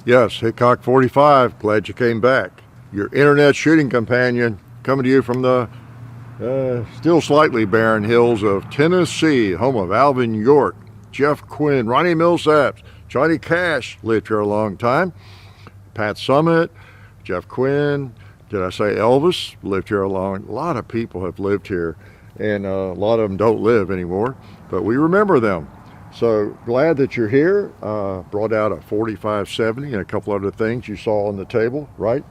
Yes, Hickok 45, glad you came back. Your internet shooting companion, coming to you from the still slightly barren hills of Tennessee, home of Alvin York, Jeff Quinn, Ronnie Millsaps, Johnny Cash lived here a long time, Pat Summitt, Jeff Quinn, did I say Elvis, lived here a lot of people have lived here, and a lot of them don't live anymore, but we remember them. So glad that you're here. Brought out a 4570 and a couple other things you saw on the table, right?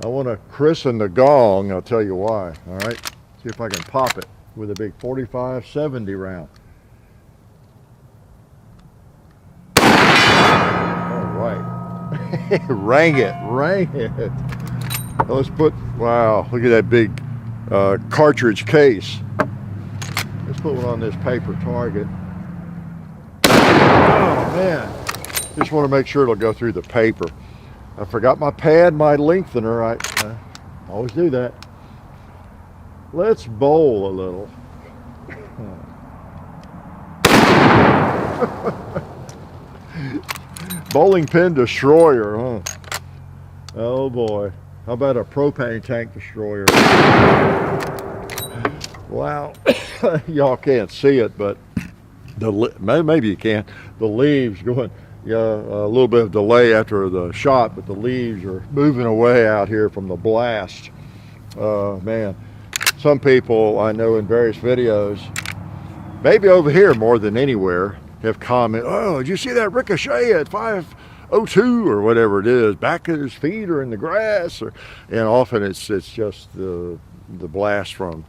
I want to christen the Gong. I'll tell you why. All right. See if I can pop it with a big 4570 round. All right. Rang it. Let's put, wow, look at that big cartridge case. Let's put one on this paper target. Oh man, just want to make sure it'll go through the paper. I forgot my pad, my lengthener. I always do that. Let's bowl a little. Bowling pin destroyer, huh? Oh boy. How about a propane tank destroyer? Wow. Y'all can't see it, but maybe you can. The leaves going, yeah, a little bit of delay after the shot, but the leaves are moving away out here from the blast. Man, some people I know in various videos, maybe over here more than anywhere, have commented, oh, did you see that ricochet at 502 or whatever it is, back at his feet or in the grass? And often it's just the blast from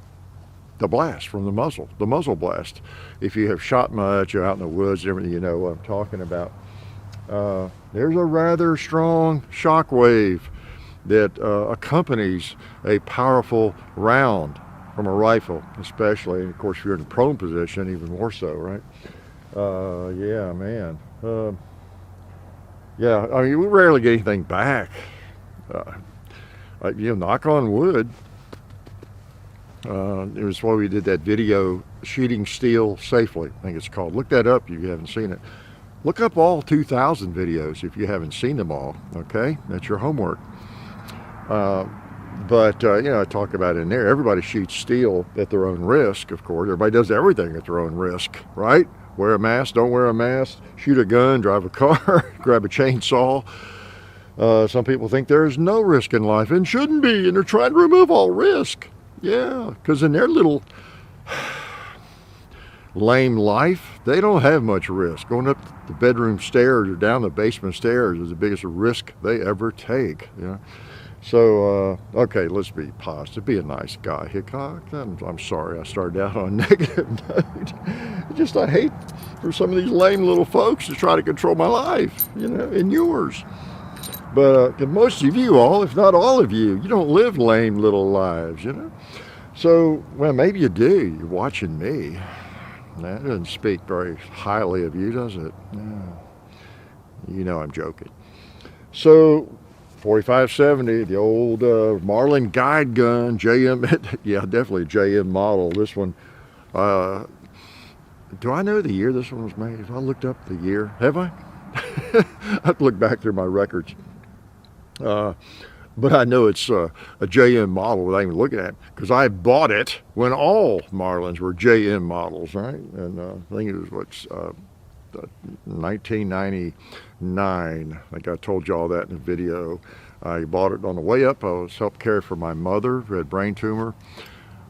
the muzzle blast. If you have shot much, you're out in the woods and everything, you know what I'm talking about. There's a rather strong shock wave that accompanies a powerful round from a rifle, especially, and of course if you're in a prone position, even more so, right? Yeah, man. Yeah, I mean, we rarely get anything back. Knock on wood. It was why we did that video, Shooting Steel Safely, I think it's called. Look that up if you haven't seen it. Look up all 2,000 videos if you haven't seen them all, okay? That's your homework. I talk about it in there. Everybody shoots steel at their own risk, of course. Everybody does everything at their own risk, right? Wear a mask, don't wear a mask, shoot a gun, drive a car, grab a chainsaw. Some people think there is no risk in life and shouldn't be, and they're trying to remove all risk. Yeah, because in their little lame life, they don't have much risk. Going up the bedroom stairs or down the basement stairs is the biggest risk they ever take. Yeah. So, okay, let's be positive. Be a nice guy, Hickok. I'm sorry I started out on a negative note. I hate for some of these lame little folks to try to control my life, and yours. But most of you all, if not all of you, you don't live lame little lives, So, well, maybe you do. You're watching me. That doesn't speak very highly of you, does it? No. I'm joking. So, 4570, the old Marlin Guide Gun, JM, yeah, definitely a JM model. This one, do I know the year this one was made? Have I looked up the year? Have I? I have to look back through my records. But I know it's a JM model without even looking at it, because I bought it when all Marlins were JM models, right? And I think it was 1999. I think I told you all that in the video. I bought it on the way up. I was helped care for my mother who had brain tumor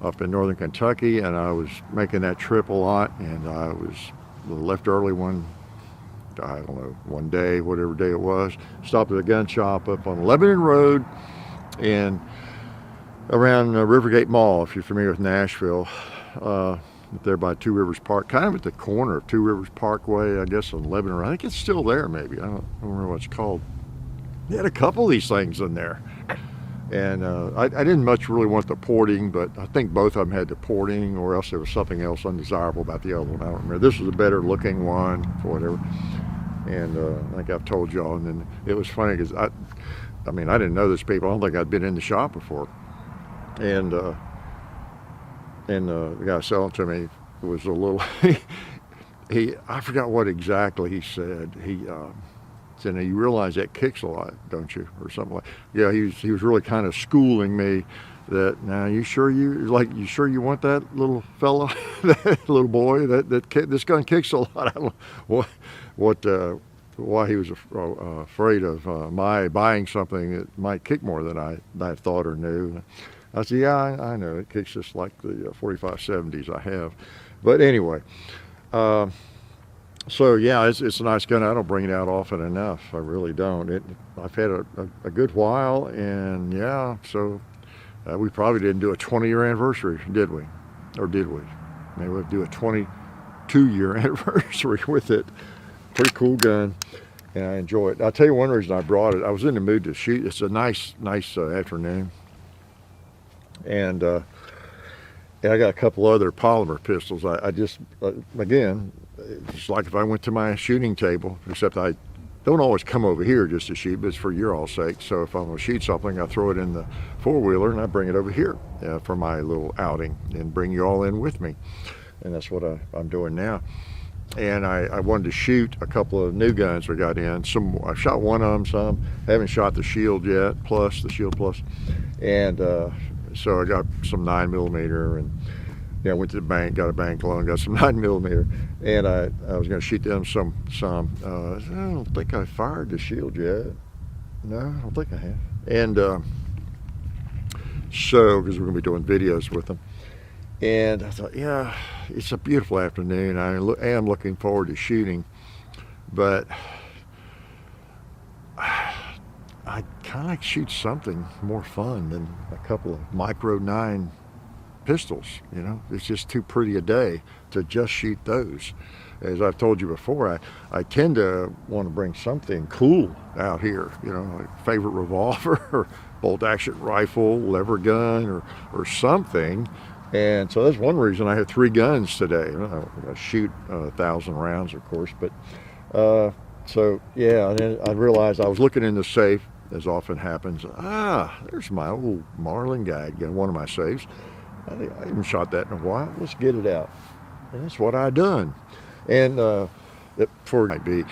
up in northern Kentucky, and I was making that trip a lot, and I was left early one day, whatever day it was, stopped at a gun shop up on Lebanon Road and around Rivergate Mall, if you're familiar with Nashville, there by Two Rivers Park, kind of at the corner of Two Rivers Parkway, I guess, on Lebanon Road. I think it's still there, maybe. I don't remember what it's called. They had a couple of these things in there. And I didn't much really want the porting, but I think both of them had the porting, or else there was something else undesirable about the other one. I don't remember. This was a better looking one, or whatever. And I think I've told y'all. And then it was funny because I didn't know these people. I don't think I'd been in the shop before. And the guy selling to me was a little. I forgot what exactly he said. And you realize that kicks a lot, don't you, or something like. Yeah, he was really kind of schooling me. That now you sure you want that little fella, that little boy, this gun kicks a lot. I don't know why he was afraid of my buying something that might kick more than I thought or knew. I said, yeah, I know it kicks just like the 4570s I have, but anyway. So yeah, it's a nice gun. I don't bring it out often enough. I really don't. I've had a good while, and yeah, so. We probably didn't do a 20-year anniversary, did we? Or did we? Maybe we'll do a 22-year anniversary with it. Pretty cool gun, and I enjoy it. I'll tell you one reason I brought it. I was in the mood to shoot. It's a nice afternoon, and I got a couple other polymer pistols. I just, again, it's like if I went to my shooting table, except I don't always come over here just to shoot, but it's for your all's sake. So if I'm going to shoot something, I throw it in the four-wheeler and I bring it over here for my little outing and bring you all in with me. And that's what I'm doing now. And I wanted to shoot a couple of new guns we got in. I shot one of them some. Haven't shot the Shield yet, the Shield Plus. And so I got some 9mm, and I went to the bank, got a bank loan, got some 9mm, and I was going to shoot them some. I don't think I fired the Shield yet. No, I don't think I have. And so, because we're going to be doing videos with them. And I thought, yeah, it's a beautiful afternoon. I am looking forward to shooting, but I kind of like shoot something more fun than a couple of micro 9 pistols. It's just too pretty a day to just shoot those. As I've told you before, I tend to want to bring something cool out here, like favorite revolver or bolt action rifle, lever gun, or something. And so that's one reason I have 3 guns today. I shoot 1,000 rounds, of course, but so yeah. And then I realized I was looking in the safe, as often happens. There's my old Marlin Guide Gun, one of my safes. I haven't shot that in a while. Let's get it out. And that's what I done. And for it might be,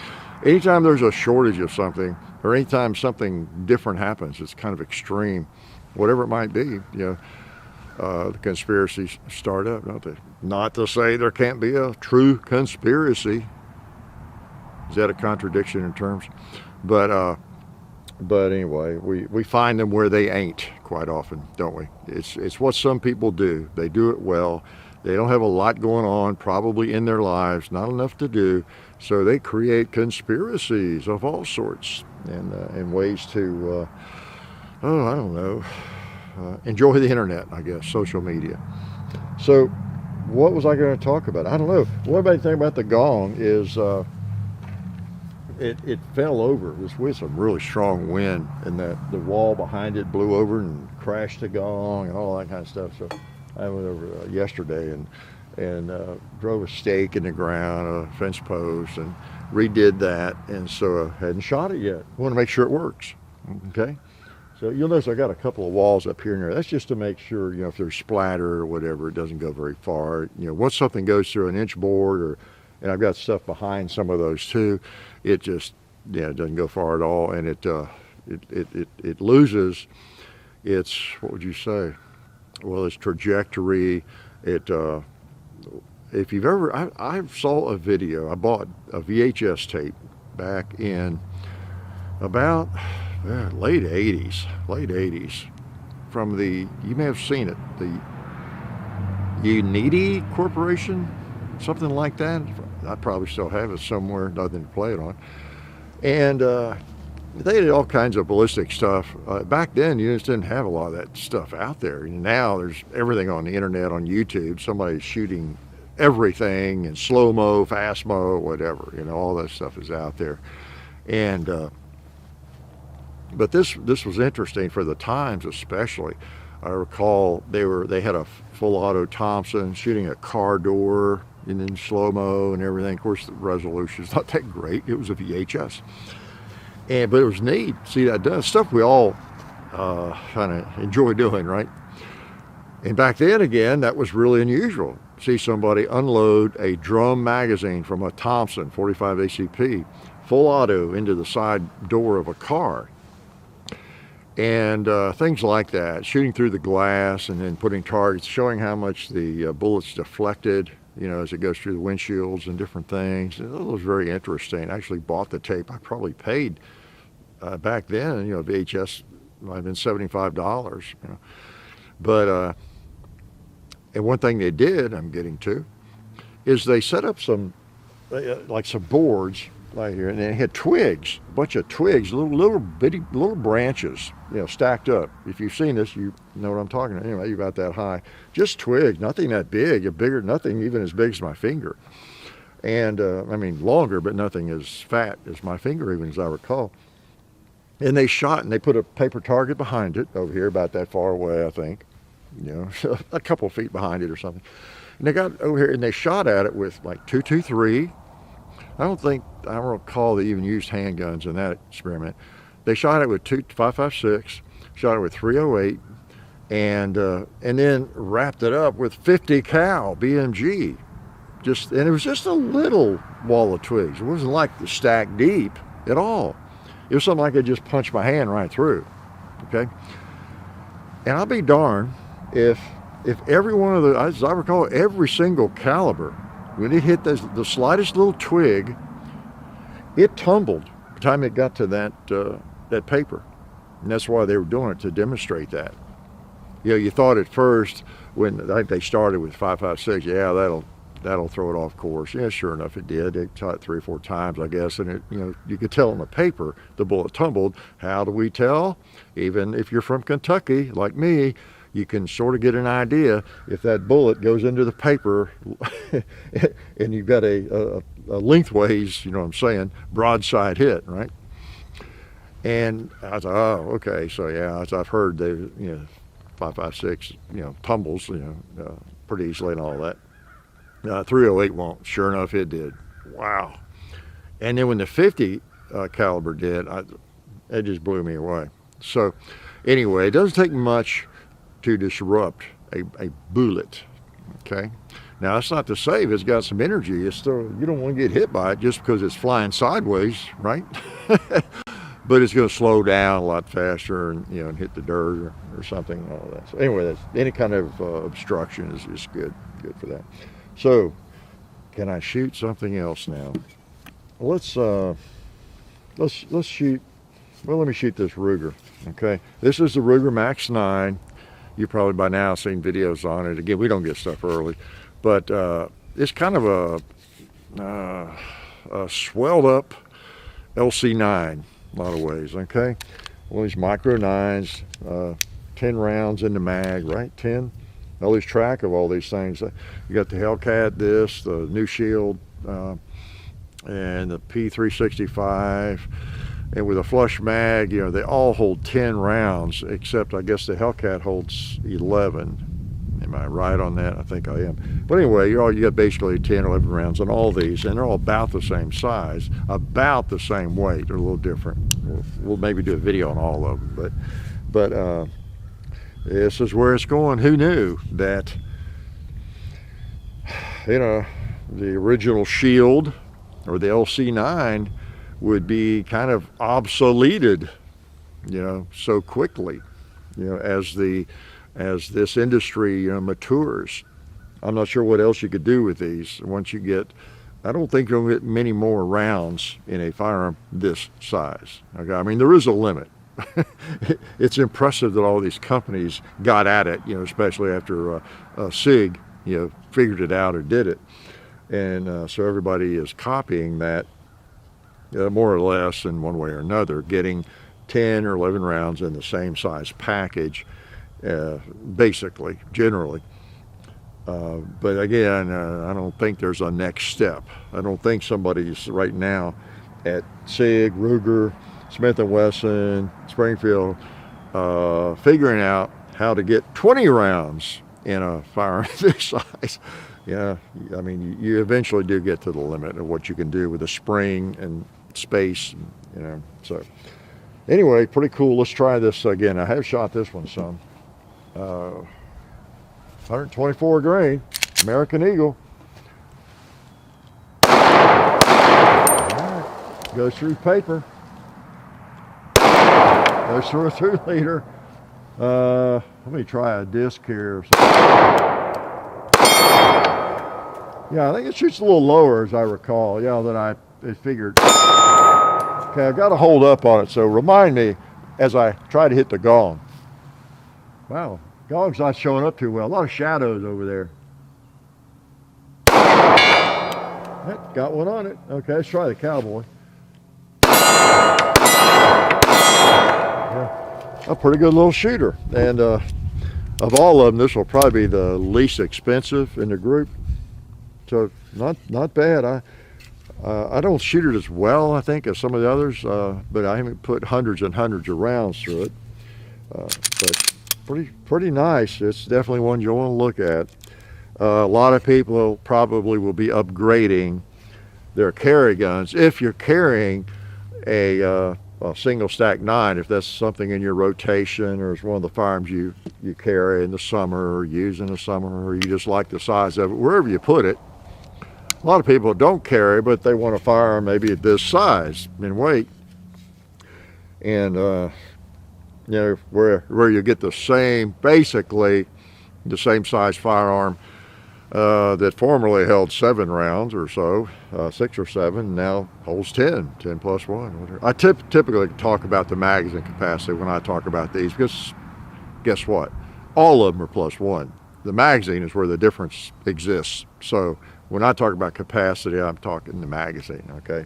anytime there's a shortage of something, or anytime something different happens, it's kind of extreme, whatever it might be, the conspiracies start up, don't they? Not to say there can't be a true conspiracy. Is that a contradiction in terms? But anyway, we find them where they ain't quite often, don't we? It's what some people do. They do it well. They don't have a lot going on probably in their lives, not enough to do, so they create conspiracies of all sorts and ways to, I don't know, enjoy the internet, I guess, social media. So what was I going to talk about? I don't know. What everybody think about the Gong is it fell over. It was with some really strong wind, and the wall behind it blew over and crashed the Gong and all that kind of stuff. So I went over yesterday and drove a stake in the ground, a fence post, and redid that. And so I hadn't shot it yet. I want to make sure it works. Okay. So you'll notice I got a couple of walls up here and there. That's just to make sure, if there's splatter or whatever, it doesn't go very far. Once something goes through an inch board, and I've got stuff behind some of those too, it just, it doesn't go far at all, and it loses its, what would you say? Well, its trajectory. If you've ever, I saw a video. I bought a VHS tape back in about late 80s, from you may have seen it, the Unity Corporation, something like that. I probably still have it somewhere, nothing to play it on. And they did all kinds of ballistic stuff. Back then, you just didn't have a lot of that stuff out there. Now there's everything on the internet, on YouTube. Somebody's shooting everything in slow-mo, fast-mo, whatever. All that stuff is out there. And but this was interesting for the times, especially. I recall they had a full auto Thompson shooting a car door and in slow-mo and everything. Of course, the resolution's not that great. It was a VHS. But it was neat to see that done. Stuff we all kind of enjoy doing, right? And back then, again, that was really unusual. See somebody unload a drum magazine from a Thompson 45 ACP, full auto into the side door of a car. And things like that, shooting through the glass and then putting targets, showing how much the bullets deflected, you know, as it goes through the windshields and different things. It was very interesting. I actually bought the tape. I probably paid back then, you know, VHS might have been $75, you know. But, and one thing they did, I'm getting to, is they set up some, like some boards right here, and they had twigs, a bunch of twigs, little bitty branches, you know, stacked up. If you've seen this, you know what I'm talking about. Anyway, you're about that high. Just twigs, nothing that big, nothing even as big as my finger. And, I mean, longer, but nothing as fat as my finger, even as I recall. And they shot, and they put a paper target behind it over here, about that far away, I think, you know, a couple of feet behind it or something. And they got over here, and they shot at it with like .223. I don't recall they even used handguns in that experiment. They shot it with 5.56, shot it with .308, and then wrapped it up with 50 cal BMG. And it was just a little wall of twigs. It wasn't like the stack deep at all. It was something I could just punch my hand right through. Okay, and I'll be darned if every one of the, as I recall, every single caliber, when it hit the slightest little twig, it tumbled by the time it got to that paper. And that's why they were doing it, to demonstrate that. You know, you thought at first, when I think they started with 5.56, yeah, that'll throw it off course. Yeah, sure enough, it did. They shot it 3 or 4 times, I guess, and it, you know, you could tell on the paper the bullet tumbled. How do we tell? Even if you're from Kentucky, like me, you can sort of get an idea if that bullet goes into the paper and you've got a lengthways, you know what I'm saying, broadside hit, right? And I thought, oh, okay, so yeah, as I've heard, they, you know, 5.56, you know, tumbles, you know, pretty easily and all that. 308 won't. Sure enough, it did. Wow. And then when the 50 caliber did, it just blew me away. So anyway, it doesn't take much to disrupt a bullet. Okay. Now that's not to say if it's got some energy, it's still, you don't want to get hit by it just because it's flying sideways, right? But it's going to slow down a lot faster, and you know, and hit the dirt or something and all that. So anyway, that's, any kind of obstruction is good for that. So, can I shoot something else now? Let's shoot. Well, let me shoot this Ruger. Okay, this is the Ruger Max 9. You probably by now seen videos on it. Again, we don't get stuff early, but it's kind of a swelled up LC9 a lot of ways. Okay, one of these micro 9s, 10 rounds in the mag, right? 10. I lose track of all these things. You got the Hellcat, the new Shield, and the P365, and with a flush mag, you know, they all hold 10 rounds, except I guess the Hellcat holds 11. Am I right on that? I think I am. But anyway, you got basically 10, 11 rounds on all these, and they're all about the same size, about the same weight. They're a little different. We'll maybe do a video on all of them, but this is where it's going. Who knew that, you know, the original Shield or the LC9 would be kind of obsoleted, you know, so quickly, you know, as this industry, you know, matures. I'm not sure what else you could do with these once you get, I don't think you'll get many more rounds in a firearm this size. Okay, I mean, there is a limit. It's impressive that all these companies got at it, you know, especially after SIG, you know, figured it out or did it. And so everybody is copying that more or less in one way or another, getting 10 or 11 rounds in the same size package, basically, generally. But again, I don't think there's a next step. I don't think somebody's right now at SIG, Ruger, Smith & Wesson, Springfield, figuring out how to get 20 rounds in a firearm this size. Yeah, I mean, you eventually do get to the limit of what you can do with a spring and space, you know. So anyway, pretty cool. Let's try this again. I have shot this one some. 124 grain, American Eagle. All right. Goes through paper. Goes through a 2-liter. Let me try a disc here or something. Yeah, I think it shoots a little lower as I recall. Yeah, than I figured. Okay, I've got to hold up on it, so remind me as I try to hit the gong. Wow, gong's not showing up too well. A lot of shadows over there. Got one on it. Okay, let's try the cowboy. Yeah, a pretty good little shooter. And of all of them, this will probably be the least expensive in the group. So not bad. I don't shoot it as well, I think, as some of the others, but I haven't put hundreds and hundreds of rounds through it. But pretty nice. It's definitely one you want to look at. A lot of people probably will be upgrading their carry guns if you're carrying a single stack 9, if that's something in your rotation or it's one of the firearms you carry in the summer or use in the summer, or you just like the size of it, wherever you put it. A lot of people don't carry, but they want a firearm maybe at this size in weight, and you know, where you get the same, basically the same size firearm that formerly held 7 rounds or so, 6 or 7, now holds 10 plus 1. Whatever. I typically talk about the magazine capacity when I talk about these, because guess what? All of them are +1. The magazine is where the difference exists. So when I talk about capacity, I'm talking the magazine, okay?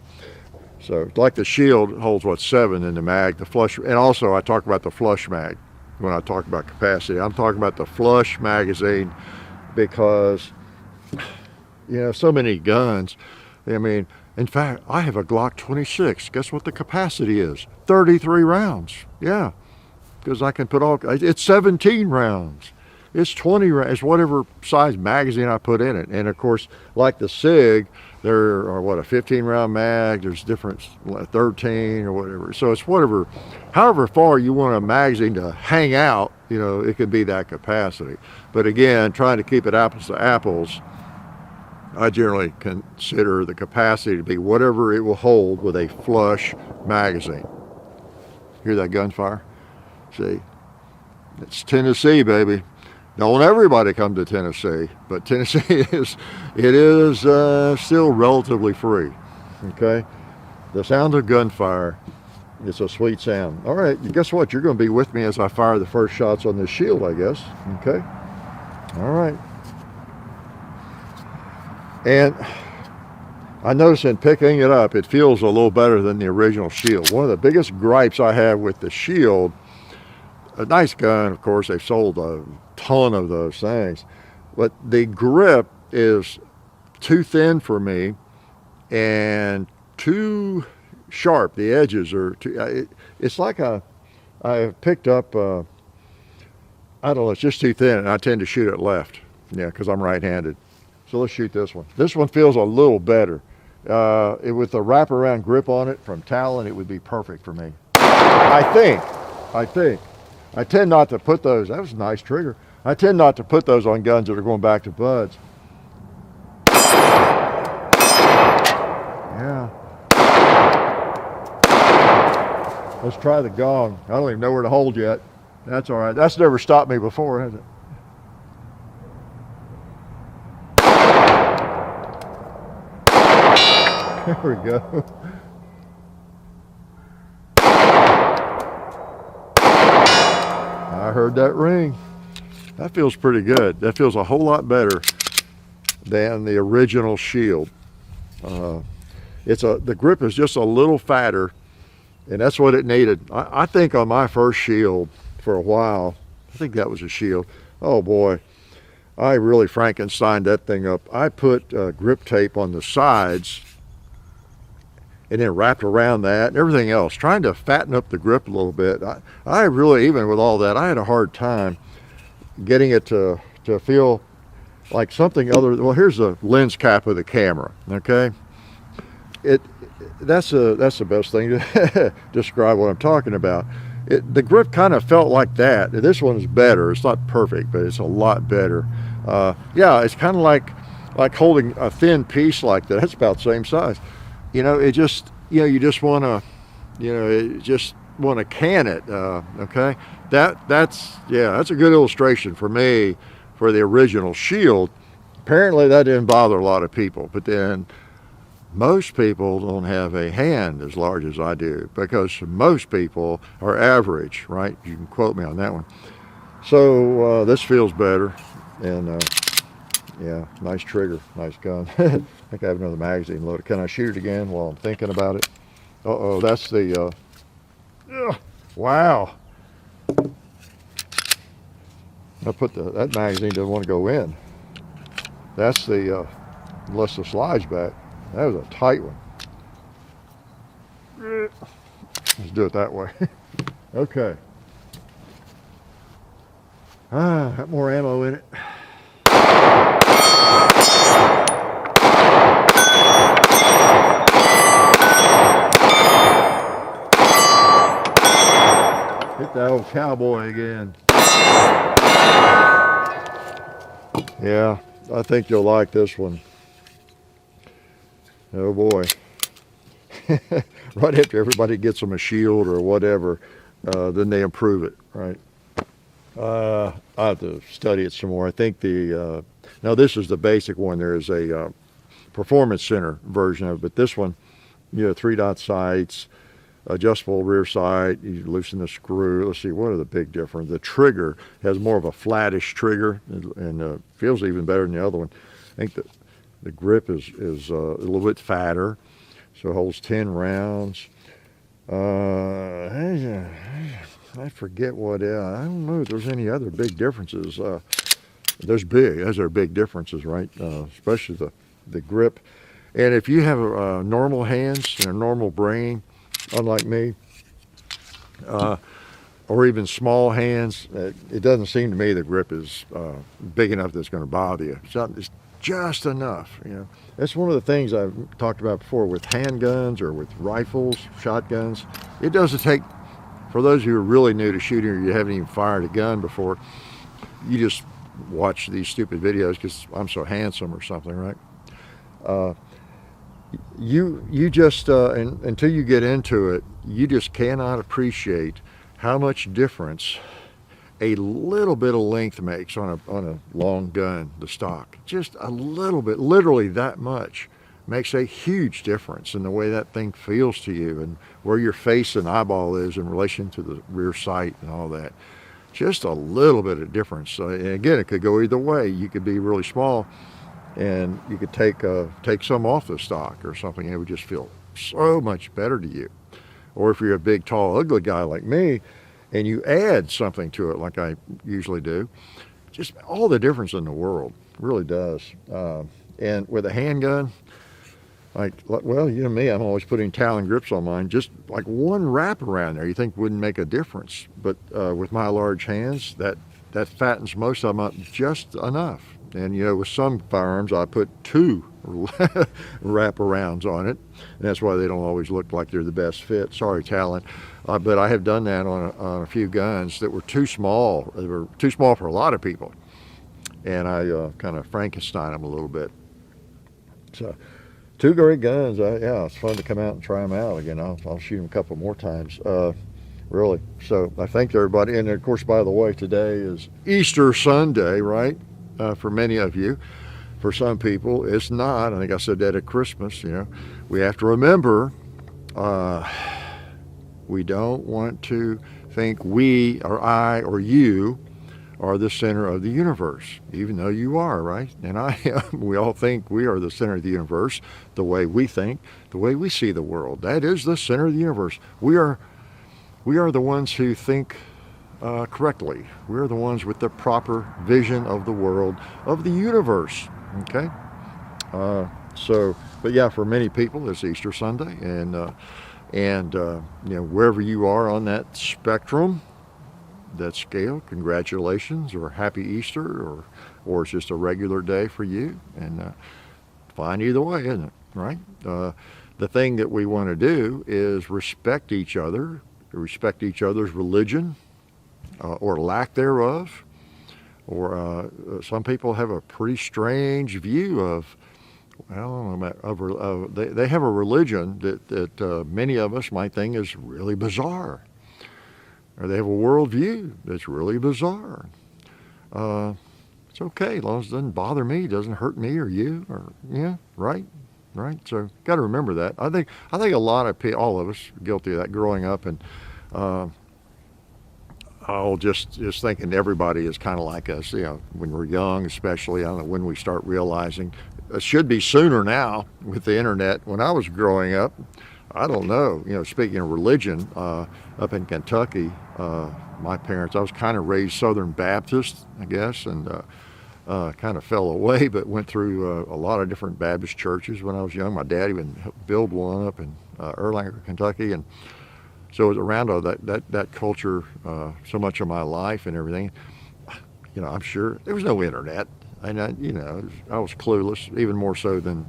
So like the Shield holds, what, 7 in the mag, the flush, and also I talk about the flush mag when I talk about capacity. I'm talking about the flush magazine because, you know, so many guns. I mean, in fact, I have a Glock 26. Guess what the capacity is? 33 rounds. Yeah, because I can put it's 17 rounds. It's 20 rounds. It's whatever size magazine I put in it. And of course, like the SIG, there are, what, a 15 round mag, there's different, 13 or whatever. So it's whatever, however far you want a magazine to hang out, you know, it could be that capacity. But again, trying to keep it apples to apples, I generally consider the capacity to be whatever it will hold with a flush magazine. Hear that gunfire? See, it's Tennessee, baby. Don't everybody come to Tennessee, but Tennessee is still relatively free. Okay, the sound of gunfire, it's a sweet sound. All right, guess what? You're going to be with me as I fire the first shots on this Shield, I guess. Okay. All right. And I noticed in picking it up, it feels a little better than the original Shield. One of the biggest gripes I have with the Shield, a nice gun, of course, they've sold a ton of those things, but the grip is too thin for me and too sharp. The edges are too, it's like I picked up, I don't know, it's just too thin, and I tend to shoot it left. Yeah, because I'm right-handed. So let's shoot this one. This one feels a little better. With the wraparound grip on it from Talon, it would be perfect for me. I think. I tend not to put those, that was a nice trigger. I tend not to put those on guns that are going back to buds. Yeah. Let's try the Gong. I don't even know where to hold yet. That's all right. That's never stopped me before, has it? There we go. I heard that ring. That feels pretty good. That feels a whole lot better than the original Shield. The grip is just a little fatter, and that's what it needed. I think on my first Shield for a while, I think that was a Shield. Oh boy, I really Frankensteined that thing up. I put grip tape on the sides and then wrapped around that and everything else, trying to fatten up the grip a little bit. I really, even with all that, I had a hard time getting it to feel like something other. Well, here's the lens cap of the camera, okay? That's the best thing to describe what I'm talking about. The grip kind of felt like that. This one's better. It's not perfect, but it's a lot better. Yeah, it's kind of like holding a thin piece like that. It's about the same size. You know, it just, you just want to, just want to can it. Okay, that's a good illustration for me for the original Shield. Apparently that didn't bother a lot of people, but then most people don't have a hand as large as I do, because most people are average, right? You can quote me on that one. So this feels better, and yeah, nice trigger, nice gun. I think I have another magazine loaded. Can I shoot it again while I'm thinking about it? Uh-oh, that's the, wow. I put that magazine doesn't want to go in. That's the, unless the slide's back. That was a tight one. Let's do it that way. Okay. Got more ammo in it. Hit that old cowboy again. Yeah, I think you'll like this one. Oh boy. Right after everybody gets them a Shield or whatever, then they improve it, right? I have to study it some more. I think now this is the basic one. There is a Performance Center version of it, but this one, 3-dot sights, adjustable rear sight, you loosen the screw. Let's see, what are the big difference? The trigger has more of a flattish trigger, and feels even better than the other one. I think that the grip is a little bit fatter, so it holds 10 rounds. I forget what, I don't know if there's any other big differences. Those are big differences, right? Especially the grip. And if you have normal hands and a normal brain, unlike me, or even small hands, it doesn't seem to me the grip is big enough that's going to bother you. It's just enough, That's one of the things I've talked about before with handguns or with rifles, shotguns. It doesn't take, for those who are really new to shooting or you haven't even fired a gun before, you just watch these stupid videos because I'm so handsome or something, right? You just, until you get into it, you just cannot appreciate how much difference a little bit of length makes on a long gun, the stock. Just a little bit, literally that much, makes a huge difference in the way that thing feels to you and where your face and eyeball is in relation to the rear sight and all that. Just a little bit of difference. And again, it could go either way. You could be really small and you could take some off the stock or something, and it would just feel so much better to you. Or if you're a big, tall, ugly guy like me, and you add something to it like I usually do, just all the difference in the world. Really does. And with a handgun, well, me, I'm always putting Talon grips on mine. Just like one wrap around there, you think wouldn't make a difference. But with my large hands, that fattens most of them up just enough. And with some firearms, I put 2 wraparounds on it, and that's why they don't always look like they're the best fit. Sorry, Talon, but I have done that on a few guns that were too small. They were too small for a lot of people, and I kind of Frankenstein them a little bit. So, 2 great guns. Yeah, it's fun to come out and try them out again. I'll shoot them a couple more times. Really. So I thank everybody, and of course, by the way, today is Easter Sunday, right? For many of you. For some people, it's not. I think I said that at Christmas. We have to remember, we don't want to think we or I or you are the center of the universe, even though you are, right? And I am. We all think we are the center of the universe, the way we think, the way we see the world. That is the center of the universe. We are the ones who think correctly. We're the ones with the proper vision of the world, of the universe. Okay, but yeah, for many people, it's Easter Sunday, and wherever you are on that spectrum, that scale, congratulations, or happy Easter, or it's just a regular day for you, and fine either way, isn't it? Right? The thing that we want to do is respect each other, respect each other's religion, or lack thereof. Or some people have a pretty strange view of well, they have a religion that many of us might think is really bizarre. Or they have a worldview that's really bizarre. It's okay, as long as it doesn't bother me, doesn't hurt me or you, or yeah, right. So got to remember that. I think a lot of people, all of us, are guilty of that growing up, and just thinking everybody is kind of like us. When we're young, especially. I don't know when we start realizing. It should be sooner now with the internet. When I was growing up, I don't know. Speaking of religion, up in Kentucky, my parents, I was kind of raised Southern Baptist, I guess, and kind of fell away, but went through a lot of different Baptist churches when I was young. My dad even helped build one up in Erlanger, Kentucky, and so it was around that culture so much of my life and everything. I'm sure there was no internet, and I was clueless, even more so than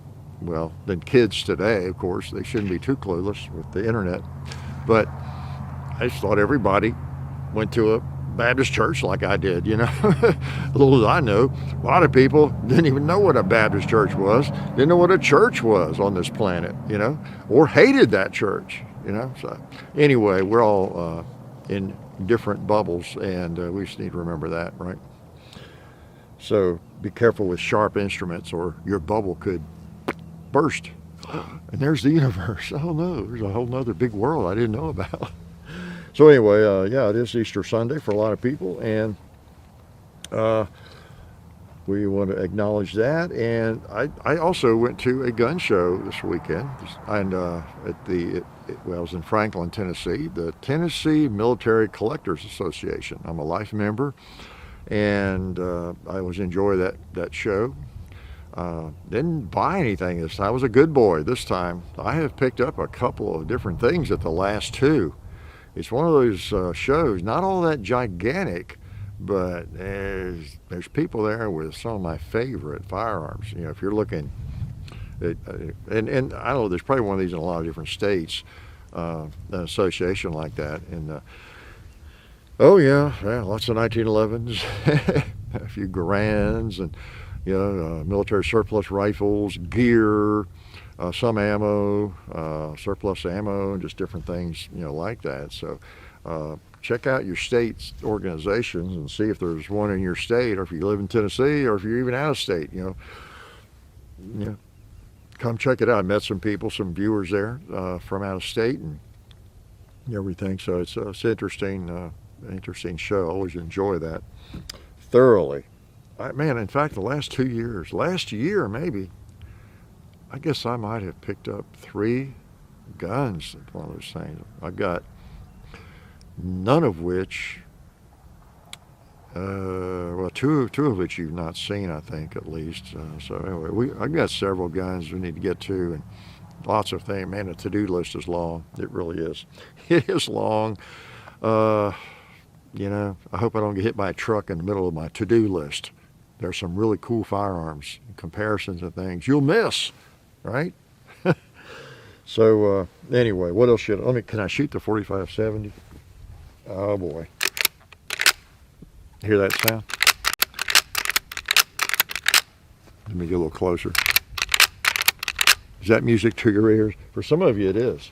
kids today. Of course, they shouldn't be too clueless with the internet, but I just thought everybody went to a Baptist church like I did. Little as I know, a lot of people didn't even know what a Baptist church was, didn't know what a church was on this planet, or hated that church, So anyway, we're all in different bubbles, and we just need to remember that, right? So be careful with sharp instruments, or your bubble could burst. And there's the universe. Oh no, there's a whole nother big world I didn't know about. So anyway, it is Easter Sunday for a lot of people, and we want to acknowledge that. And I also went to a gun show this weekend, and I was in Franklin, Tennessee, the Tennessee Military Collectors Association. I'm a life member, and I was enjoying that show. Didn't buy anything this time. I was a good boy this time. I have picked up a couple of different things at the last two. It's one of those shows, not all that gigantic, but there's people there with some of my favorite firearms. If you're looking at, and I don't know, there's probably one of these in a lot of different states, an association like that. And lots of 1911s, a few Garands, and military surplus rifles, gear, some ammo, surplus ammo, and just different things, like that. So check out your state's organizations and see if there's one in your state, or if you live in Tennessee, or if you're even out of state. Come check it out. I met some people, some viewers there from out of state and everything. So it's interesting show. I always enjoy that thoroughly. In fact, the last year maybe, I guess I might have picked up 3 guns. One of those things. I got none of which, two of which you've not seen, I think, at least. So anyway, I've got several guns we need to get to, and lots of things. Man, the to-do list is long. It really is. It is long. I hope I don't get hit by a truck in the middle of my to-do list. There's some really cool firearms, comparisons and things you'll miss, right? So anyway, what else can I shoot the 45-70? Oh boy. Hear that sound? Let me get a little closer. Is that music to your ears? For some of you it is.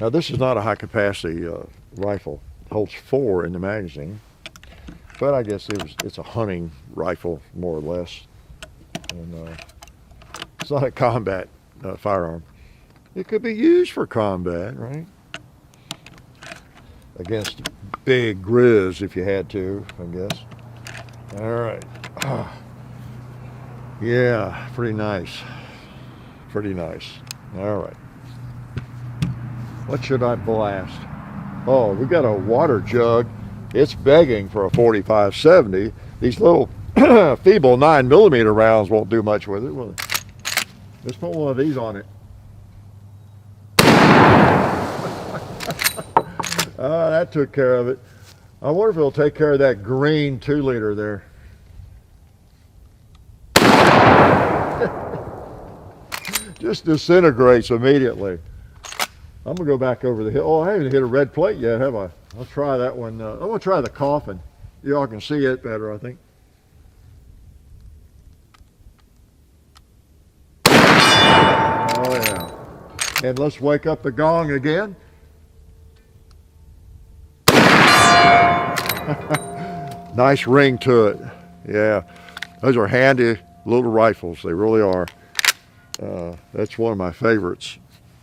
Now this is not a high capacity rifle. It holds 4 in the magazine. But I guess it's a hunting rifle, more or less. And it's not a combat firearm. It could be used for combat, right? Against big grizz if you had to, I guess. All right. Yeah, pretty nice. Pretty nice. All right. What should I blast? Oh, we got a water jug. It's begging for a 45-70. These little feeble 9mm rounds won't do much with it, will they? Let's put one of these on it. That took care of it. I wonder if it'll take care of that green 2-liter there. Just disintegrates immediately. I'm gonna go back over the hill. Oh, I haven't hit a red plate yet, have I? I'll try that one. I'm gonna try the coffin. Y'all can see it better, I think. And let's wake up the gong again. Nice ring to it. Yeah, those are handy little rifles. They really are. That's one of my favorites.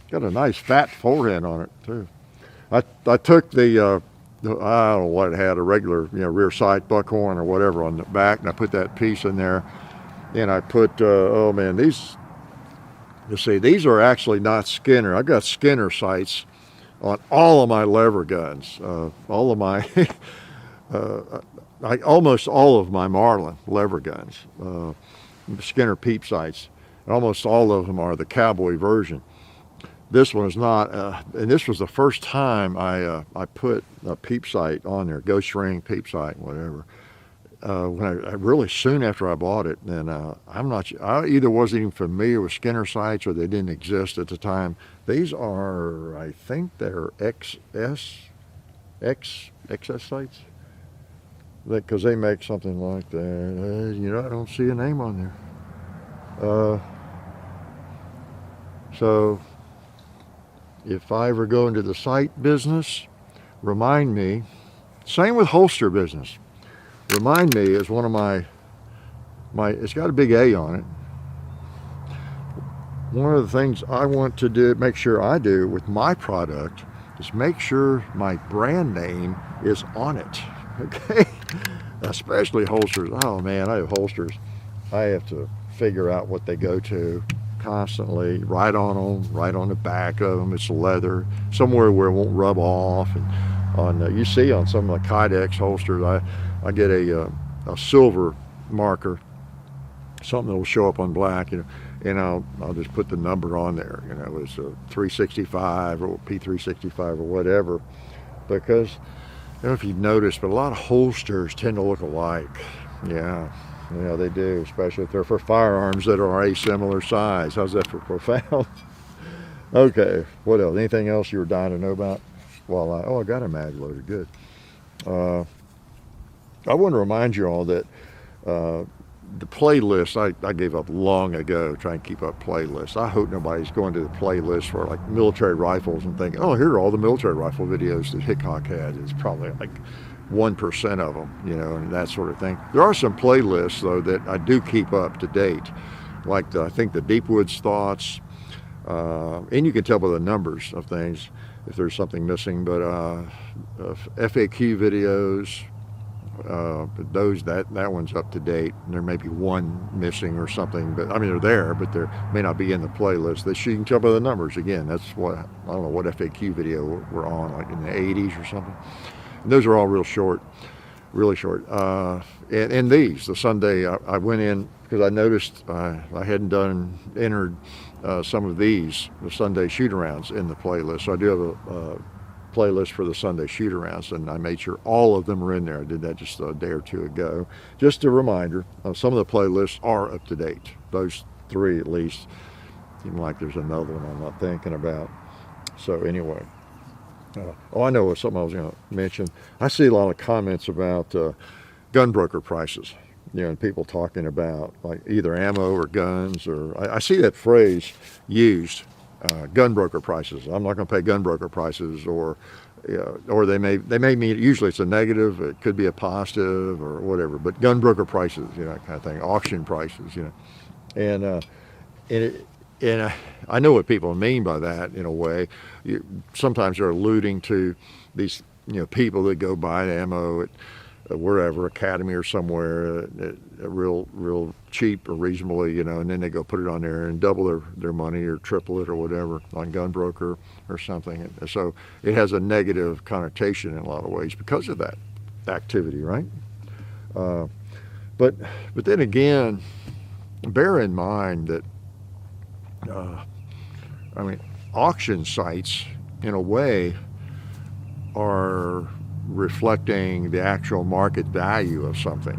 Got a nice fat forehand on it too. I took the I don't know what it had, a regular rear sight buckhorn or whatever on the back, and I put that piece in there. And I put oh man, these, you see, these are actually not Skinner. I've got Skinner sights on all of my lever guns, all of my almost all of my Marlin lever guns, Skinner peep sights. Almost all of them are the cowboy version. This one is not, and this was the first time I put a peep sight on there, ghost ring, peep sight, whatever. When I really soon after I bought it, and I'm not sure, I either wasn't even familiar with Skinner sights or they didn't exist at the time. These are, I think they're XS sights, because they make something like that. I don't see a name on there. So if I ever go into the sight business, remind me. Same with holster business. Remind me is one of my, it's got a big A on it. One of the things I want to do, make sure I do with my product, is make sure my brand name is on it, okay? Especially holsters. Oh man, I have holsters. I have to figure out what they go to constantly, write on them, write on the back of them. It's leather, somewhere where it won't rub off. And on you see on some of the Kydex holsters, I get a silver marker, something that will show up on black, and I'll just put the number on there. It's a 365 or P365 or whatever, because I don't know if you've noticed, but a lot of holsters tend to look alike. Yeah, they do, especially if they're for firearms that are a similar size. How's that for profound? Okay, what else? Anything else you were dying to know about? Well, I got a mag loader, good. I want to remind you all that the playlist, I gave up long ago trying to keep up playlists. I hope nobody's going to the playlist for like military rifles and thinking, oh, here are all the military rifle videos that Hickok had. It's probably like 1% of them, and that sort of thing. There are some playlists, though, that I do keep up to date, like I think the Deepwoods Thoughts, and you can tell by the numbers of things if there's something missing, but FAQ videos, that one's up to date. And there may be one missing or something, but I mean, they're there, but they may not be in the playlist. You can tell by the numbers. Again, that's what, I don't know what FAQ video we're on, like in the 80s or something. And those are all real short, really short. And these, the Sunday, I went in because I noticed I hadn't entered some of these, the Sunday shoot-arounds in the playlist. So I do have a playlist for the Sunday shoot-arounds, and I made sure all of them are in there. I did that just a day or two ago. Just a reminder, some of the playlists are up to date. Those three at least. Seems like there's another one I'm not thinking about. So anyway. I know something I was going to mention. I see a lot of comments about gun broker prices, and people talking about like either ammo or guns, or I see that phrase used, gun broker prices. I'm not going to pay gun broker prices, or they may mean, usually it's a negative, it could be a positive or whatever, but gun broker prices, kind of thing, auction prices, and I know what people mean by that in a way. Sometimes they're alluding to these, people that go buy ammo at wherever, Academy or somewhere, real cheap or reasonably, and then they go put it on there and double their money or triple it or whatever on gun broker or something. And so it has a negative connotation in a lot of ways because of that activity, right? But then again, bear in mind that auction sites, in a way, are reflecting the actual market value of something.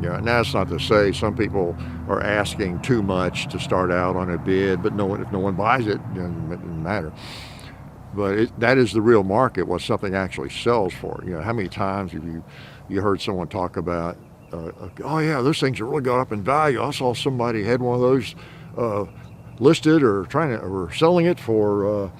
And that's not to say some people are asking too much to start out on a bid, but if no one buys it, it doesn't matter. But that is the real market, what something actually sells for. How many times have you heard someone talk about, oh yeah, those things have really gone up in value. I saw somebody had one of those listed or selling it for,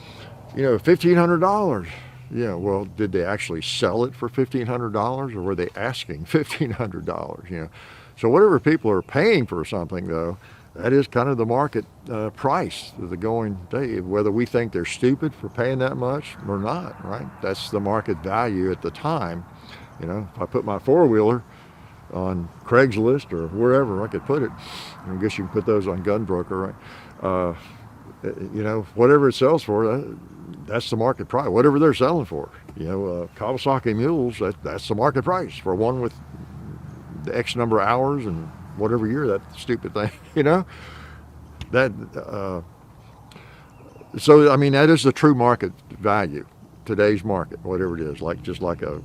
$1,500. Yeah, well, did they actually sell it for $1,500 or were they asking $1,500? So whatever people are paying for something, though, that is kind of the market price, the going day, whether we think they're stupid for paying that much or not, right? That's the market value at the time. If I put my four-wheeler on Craigslist or wherever I could put it, I guess you can put those on Gunbroker, right? Whatever it sells for, that's the market price, whatever they're selling for. Kawasaki mules, that's the market price for one with the X number of hours and whatever year that stupid thing, so I mean, that is the true market value, today's market, whatever it is, just like an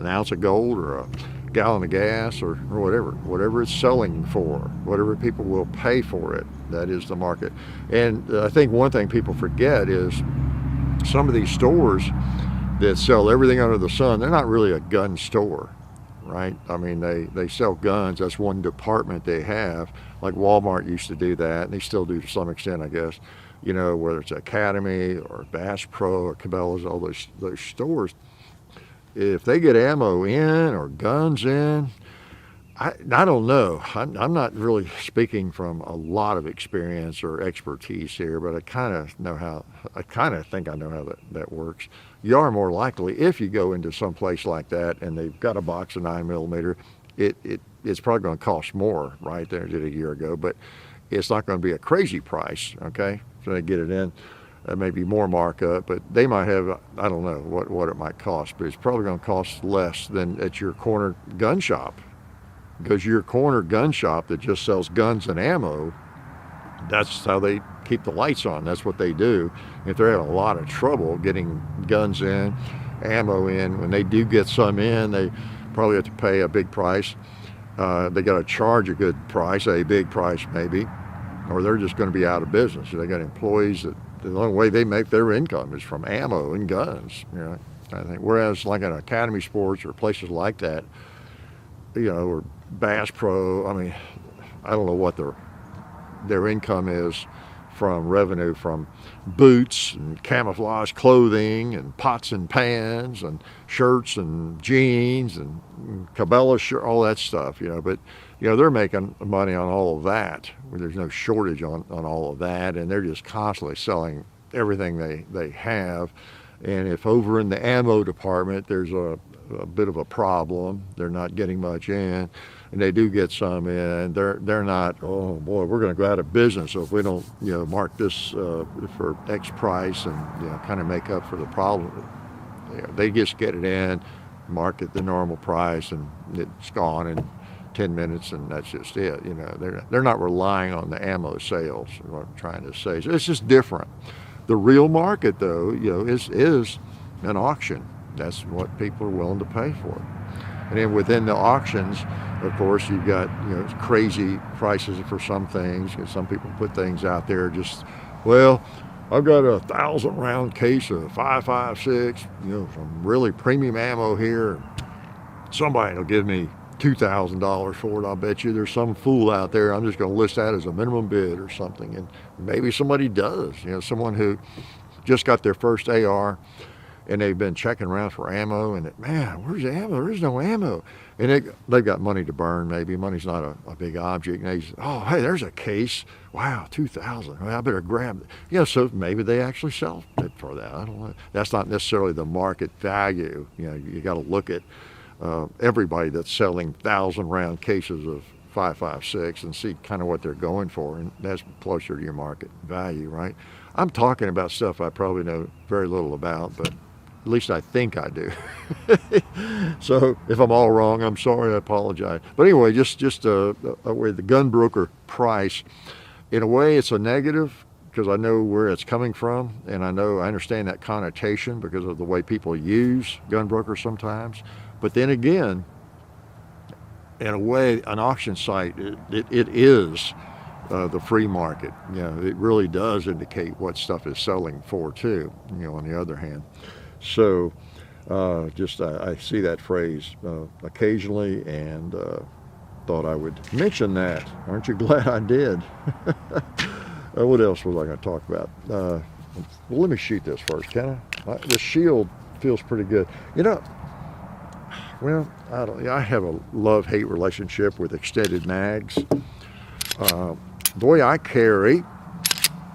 ounce of gold or a gallon of gas or whatever it's selling for, whatever people will pay for it, that is the market. And I think one thing people forget is some of these stores that sell everything under the sun, they're not really a gun store, right? I mean, they sell guns. That's one department they have. Like Walmart used to do that, and they still do to some extent, I guess. Whether it's Academy or Bass Pro or Cabela's, all those stores, if they get ammo in or guns in, I don't know. I'm not really speaking from a lot of experience or expertise here, but I kind of think I know how that works. You are more likely, if you go into some place like that and they've got a box of 9mm, it's probably going to cost more, right, than it did a year ago, but it's not going to be a crazy price, okay? So they get it in. Maybe more markup, but they might have, I don't know what it might cost, but it's probably going to cost less than at your corner gun shop, because your corner gun shop that just sells guns and ammo, that's how they keep the lights on. That's what they do. If they're having a lot of trouble getting guns in, ammo in, when they do get some in, they probably have to pay a big price. They got to charge a good price, a big price maybe, or they're just going to be out of business. They got employees that the only way they make their income is from ammo and guns, I think. Whereas like in Academy Sports or places like that, or Bass Pro, I mean, I don't know what their income is from revenue from boots and camouflage clothing and pots and pans and shirts and jeans and Cabela shirt, all that stuff, but they're making money on all of that. There's no shortage on all of that, and they're just constantly selling everything they have. And if over in the ammo department there's a bit of a problem, they're not getting much in, and they do get some in, they're not, oh boy, we're going to go out of business so if we don't mark this for X price and kind of make up for the problem. They just get it in, mark it the normal price, and it's gone in 10 minutes, and that's just it. They're not relying on the ammo sales, is what I'm trying to say. So it's just different. The real market, though, is an auction. That's what people are willing to pay for it. And then within the auctions, of course, you've got crazy prices for some things. Some people put things out there just, well, I've got a 1,000-round case of 5.56, some really premium ammo here. Somebody will give me $2,000 for it. I'll bet you there's some fool out there. I'm just going to list that as a minimum bid or something. And maybe somebody does. Someone who just got their first AR and they've been checking around for ammo, and man, where's the ammo? There's no ammo. And they've got money to burn. Maybe money's not a big object. And they say, oh, hey, there's a case. Wow, 2,000. Well, I better grab it. So maybe they actually sell it for that. I don't know. That's not necessarily the market value. You got to look at everybody that's selling 1,000-round cases of 5.56 and see kind of what they're going for, and that's closer to your market value, right? I'm talking about stuff I probably know very little about, but at least I think I do. So if I'm all wrong, I'm sorry, I apologize. But anyway, just with the gun broker price, in a way it's a negative because I know where it's coming from, and I understand that connotation because of the way people use gun brokers sometimes. But then again, in a way, an auction site, it is the free market. It really does indicate what stuff is selling for too, on the other hand. So I see that phrase occasionally, and thought I would mention that. Aren't you glad I did? What else was I going to talk about? Well, let me shoot this first, can I? The shield feels pretty good. You know, well, I have a love-hate relationship with extended mags. Boy, I carry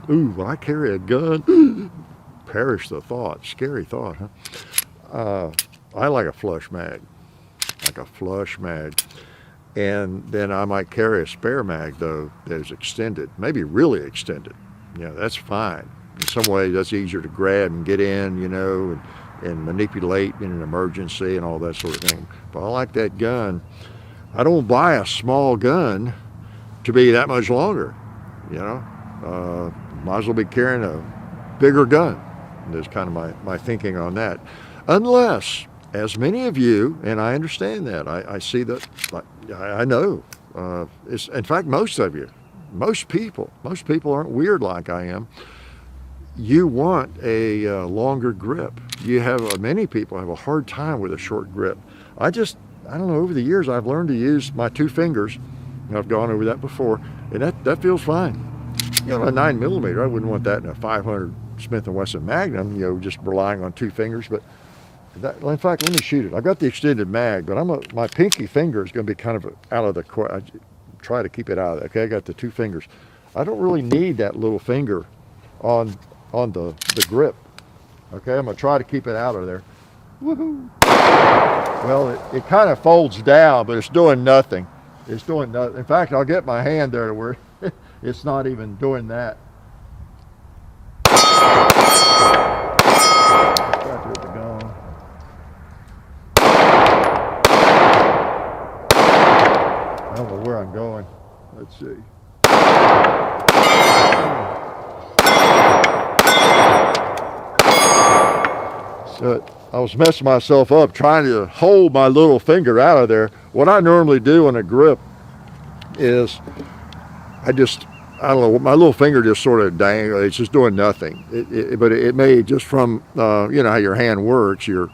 a gun. Perish the thought. Scary thought, huh? I like a flush mag. And then I might carry a spare mag, though, that is extended, maybe really extended. You know, that's fine. In some ways, that's easier to grab and get in, you know, and manipulate in an emergency and all that sort of thing. But I like that gun. I don't buy a small gun to be that much longer, you know. Might as well be carrying a bigger gun. There's kind of my thinking on that. Unless, as many of you, and I understand that, I see that, I know, in fact, most of you, most people aren't weird like I am. You want a longer grip. Many people have a hard time with a short grip. I don't know, over the years I've learned to use my 2 fingers. I've gone over that before, and that feels fine. You know, a 9mm, I wouldn't want that in a 500 Smith & Wesson Magnum, you know, just relying on 2 fingers, but in fact, let me shoot it. I've got the extended mag, but my pinky finger is going to be kind of out of the, I try to keep it out of there. Okay, I got the 2 fingers. I don't really need that little finger on the grip. Okay, I'm going to try to keep it out of there. Woohoo! Well, it kind of folds down, but it's doing nothing. It's doing nothing. In fact, I'll get my hand there to where it's not even doing that. Try to hit the Gong. I don't know where I'm going. Let's see. So I was messing myself up trying to hold my little finger out of there. What I normally do on a grip is I don't know, my little finger just sort of dangles. It's just doing nothing. But it may just from, you know how your hand works, your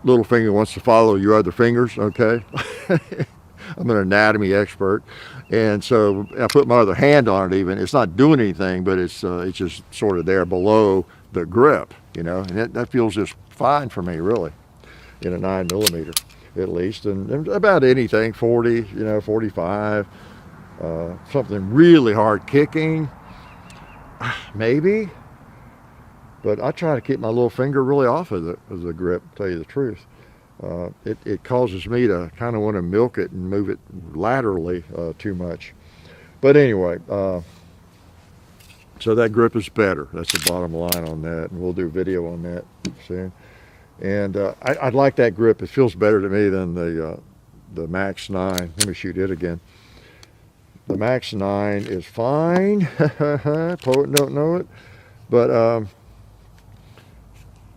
little finger wants to follow your other fingers, okay? I'm an anatomy expert. And so I put my other hand on it even. It's not doing anything, but it's just sort of there below the grip, you know, and that feels just fine for me, really, in a 9mm at least. And about anything, 40, you know, 45, something really hard kicking, maybe. But I try to keep my little finger really off of the grip, to tell you the truth. It causes me to kind of want to milk it and move it laterally too much. But anyway, so that grip is better. That's the bottom line on that, and we'll do video on that soon. And I like that grip. It feels better to me than the Max 9. Let me shoot it again. The Max 9 is fine. Poet don't know it, but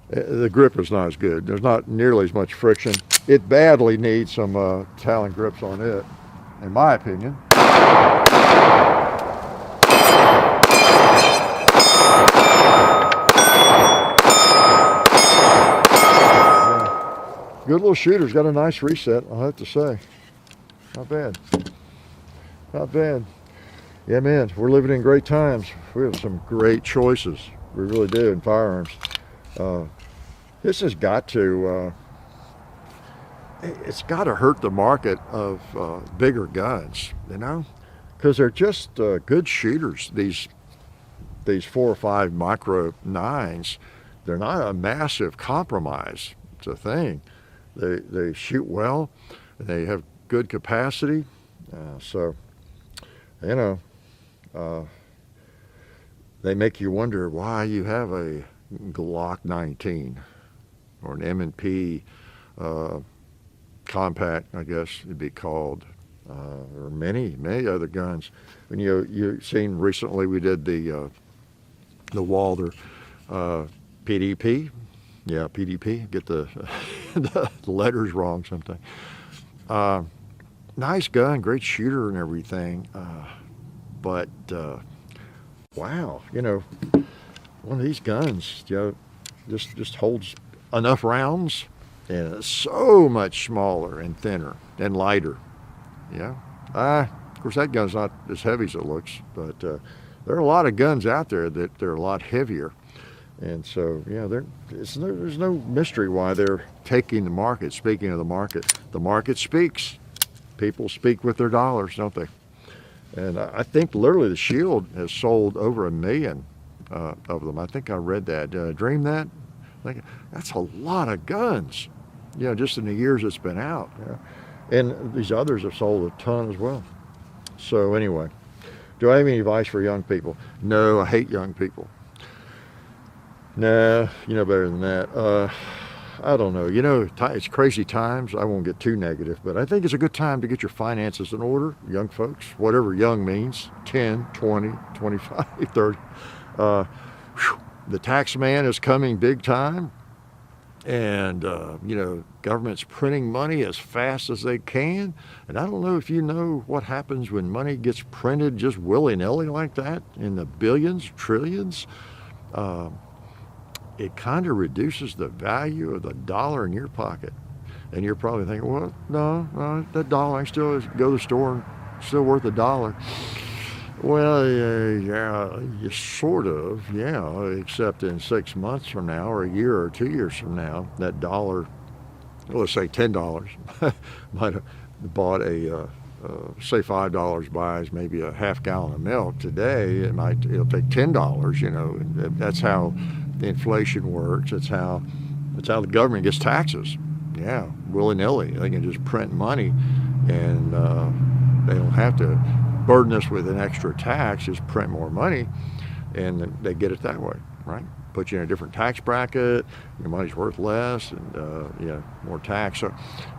the grip is not as good. There's not nearly as much friction. It badly needs some Talon grips on it, in my opinion. Good little shooter's got a nice reset, I'll have to say. Not bad. Not bad. Yeah, man, we're living in great times. We have some great choices. We really do in firearms. This has got to, it's got to hurt the market of bigger guns, you know, because they're just good shooters. These 4 or 5 micro 9s, they're not a massive compromise. It's a thing. They shoot well, and they have good capacity. So, you know, they make you wonder why you have a Glock 19 or an M&P compact, I guess it'd be called, or many other guns. And you've seen recently we did the Walther PDP. Yeah, PDP. Get the letters wrong sometimes. Nice gun, great shooter and everything. But wow, you know, one of these guns, you know, just holds enough rounds, and it's so much smaller and thinner and lighter. Yeah. Of course, that gun's not as heavy as it looks, but there are a lot of guns out there that they're a lot heavier. And so, yeah, there's no mystery why they're taking the market. Speaking of the market speaks. People speak with their dollars, don't they? And I think literally the Shield has sold over 1 million of them. I think I read that. Dream that? That's a lot of guns, just in the years it's been out. Yeah. And these others have sold a ton as well. So anyway, do I have any advice for young people? No, I hate young people. Nah, you know better than that. I don't know. It's crazy times. I won't get too negative, but I think it's a good time to get your finances in order, young folks, whatever young means, 10, 20, 25, 30. The tax man is coming big time, and, government's printing money as fast as they can. And I don't know if you know what happens when money gets printed just willy-nilly like that in the billions, trillions. It kind of reduces the value of the dollar in your pocket. And you're probably thinking, well, no, that dollar, I still go to the store and still worth $1. Well, yeah, sort of, yeah, except in 6 months from now or a year or 2 years from now, that dollar, let's say $10, might have bought say $5 buys maybe a half gallon of milk. Today, it'll take $10, that's how the inflation works. It's how the government gets taxes. Yeah, willy-nilly. They can just print money, and they don't have to burden us with an extra tax. Just print more money, and they get it that way, right? Put you in a different tax bracket. Your money's worth less, and more tax. So,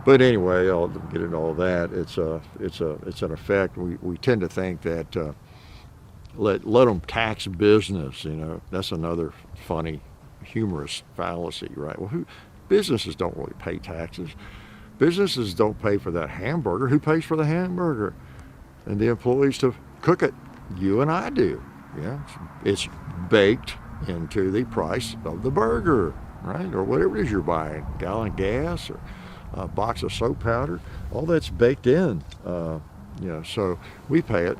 but anyway, I'll get into all that. It's an effect. We tend to think that. Let them tax business, that's another funny, humorous fallacy, right? Well, businesses don't really pay taxes. Businesses don't pay for that hamburger. Who pays for the hamburger? And the employees to cook it. You and I do. Yeah, it's baked into the price of the burger, right? Or whatever it is you're buying, a gallon of gas or a box of soap powder, all that's baked in. So we pay it.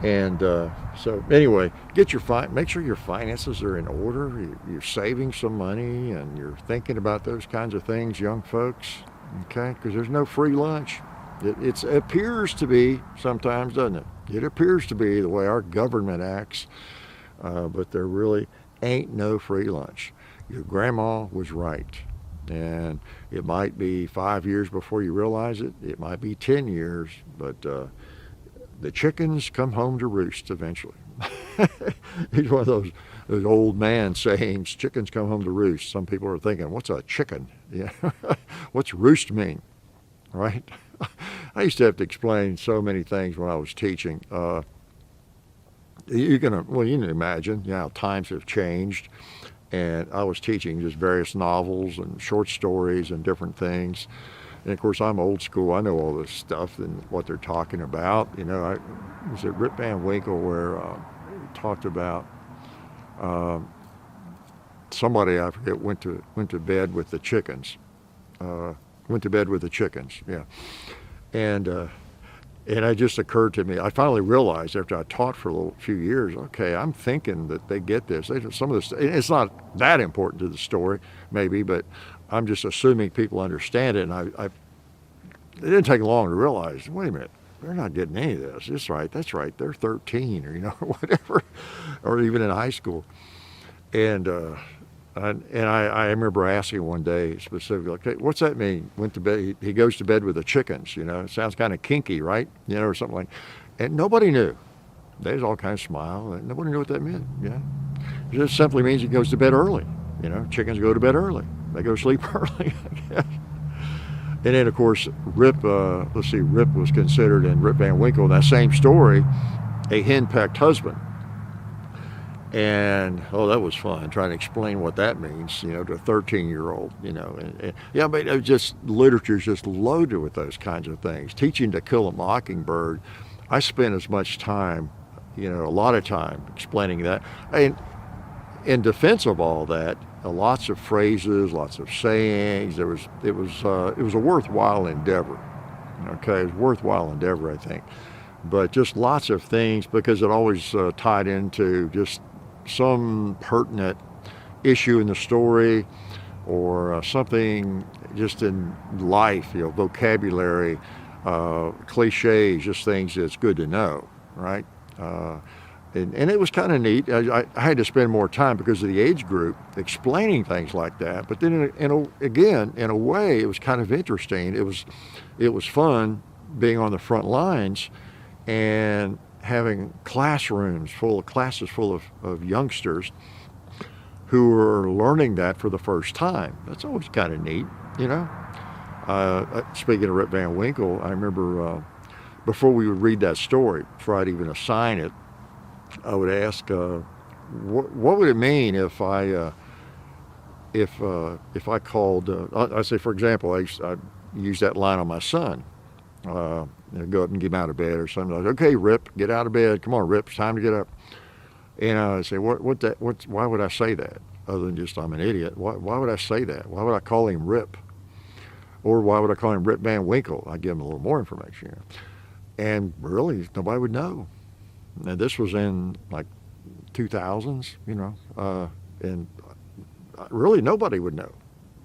And so anyway, make sure your finances are in order. You're saving some money, and you're thinking about those kinds of things, young folks. Okay, because there's no free lunch. It appears to be sometimes, doesn't it? It appears to be the way our government acts, but there really ain't no free lunch. Your grandma was right, and it might be 5 years before you realize it. It might be 10 years, but the chickens come home to roost eventually. It's one of those old man sayings, chickens come home to roost. Some people are thinking, what's a chicken? Yeah. What's roost mean? Right? I used to have to explain so many things when I was teaching. You can imagine, how times have changed. And I was teaching just various novels and short stories and different things. And of course, I'm old school. I know all this stuff and what they're talking about. I was at Rip Van Winkle where he talked about somebody, I forget, went to bed with the chickens. Yeah. And it just occurred to me. I finally realized after I taught for a few years. Okay, I'm thinking that they get this. Some of this. It's not that important to the story, maybe, but I'm just assuming people understand it, and it didn't take long to realize, wait a minute, they're not getting any of this. That's right, they're 13 or, whatever, or even in high school. And I remember asking one day specifically, okay, what's that mean? Went to bed, he goes to bed with the chickens, it sounds kind of kinky, right? Or something like that. And nobody knew. They all kind of smile. Nobody knew what that meant, It just simply means he goes to bed early. Chickens go to bed early. They go to sleep early, I guess. And then, of course, Rip was considered in Rip Van Winkle, that same story, a hen-pecked husband. And, that was fun, trying to explain what that means, to a 13-year-old, but literature's just loaded with those kinds of things. Teaching To Kill a Mockingbird, I spent as much time, a lot of time explaining that. And in defense of all that, lots of phrases, lots of sayings. It was a worthwhile endeavor. Okay, it was a worthwhile endeavor, I think. but just lots of things, because it always tied into just some pertinent issue in the story, or something just in life, vocabulary, cliches, just things that's good to know, right? And it was kind of neat. I had to spend more time because of the age group explaining things like that. But then, again, in a way, it was kind of interesting. It was fun being on the front lines and having classes full of youngsters who were learning that for the first time. That's always kind of neat, Speaking of Rip Van Winkle, I remember before we would read that story, before I'd even assign it, I would ask, what would it mean if I called? I say, for example, I use that line on my son. Go up and get him out of bed or something. Like, okay, Rip, get out of bed. Come on, Rip, it's time to get up. And I say, why would I say that? Other than just I'm an idiot. Why would I say that? Why would I call him Rip? Or why would I call him Rip Van Winkle? I give him a little more information. And really, nobody would know. And this was in like 2000s, and really nobody would know.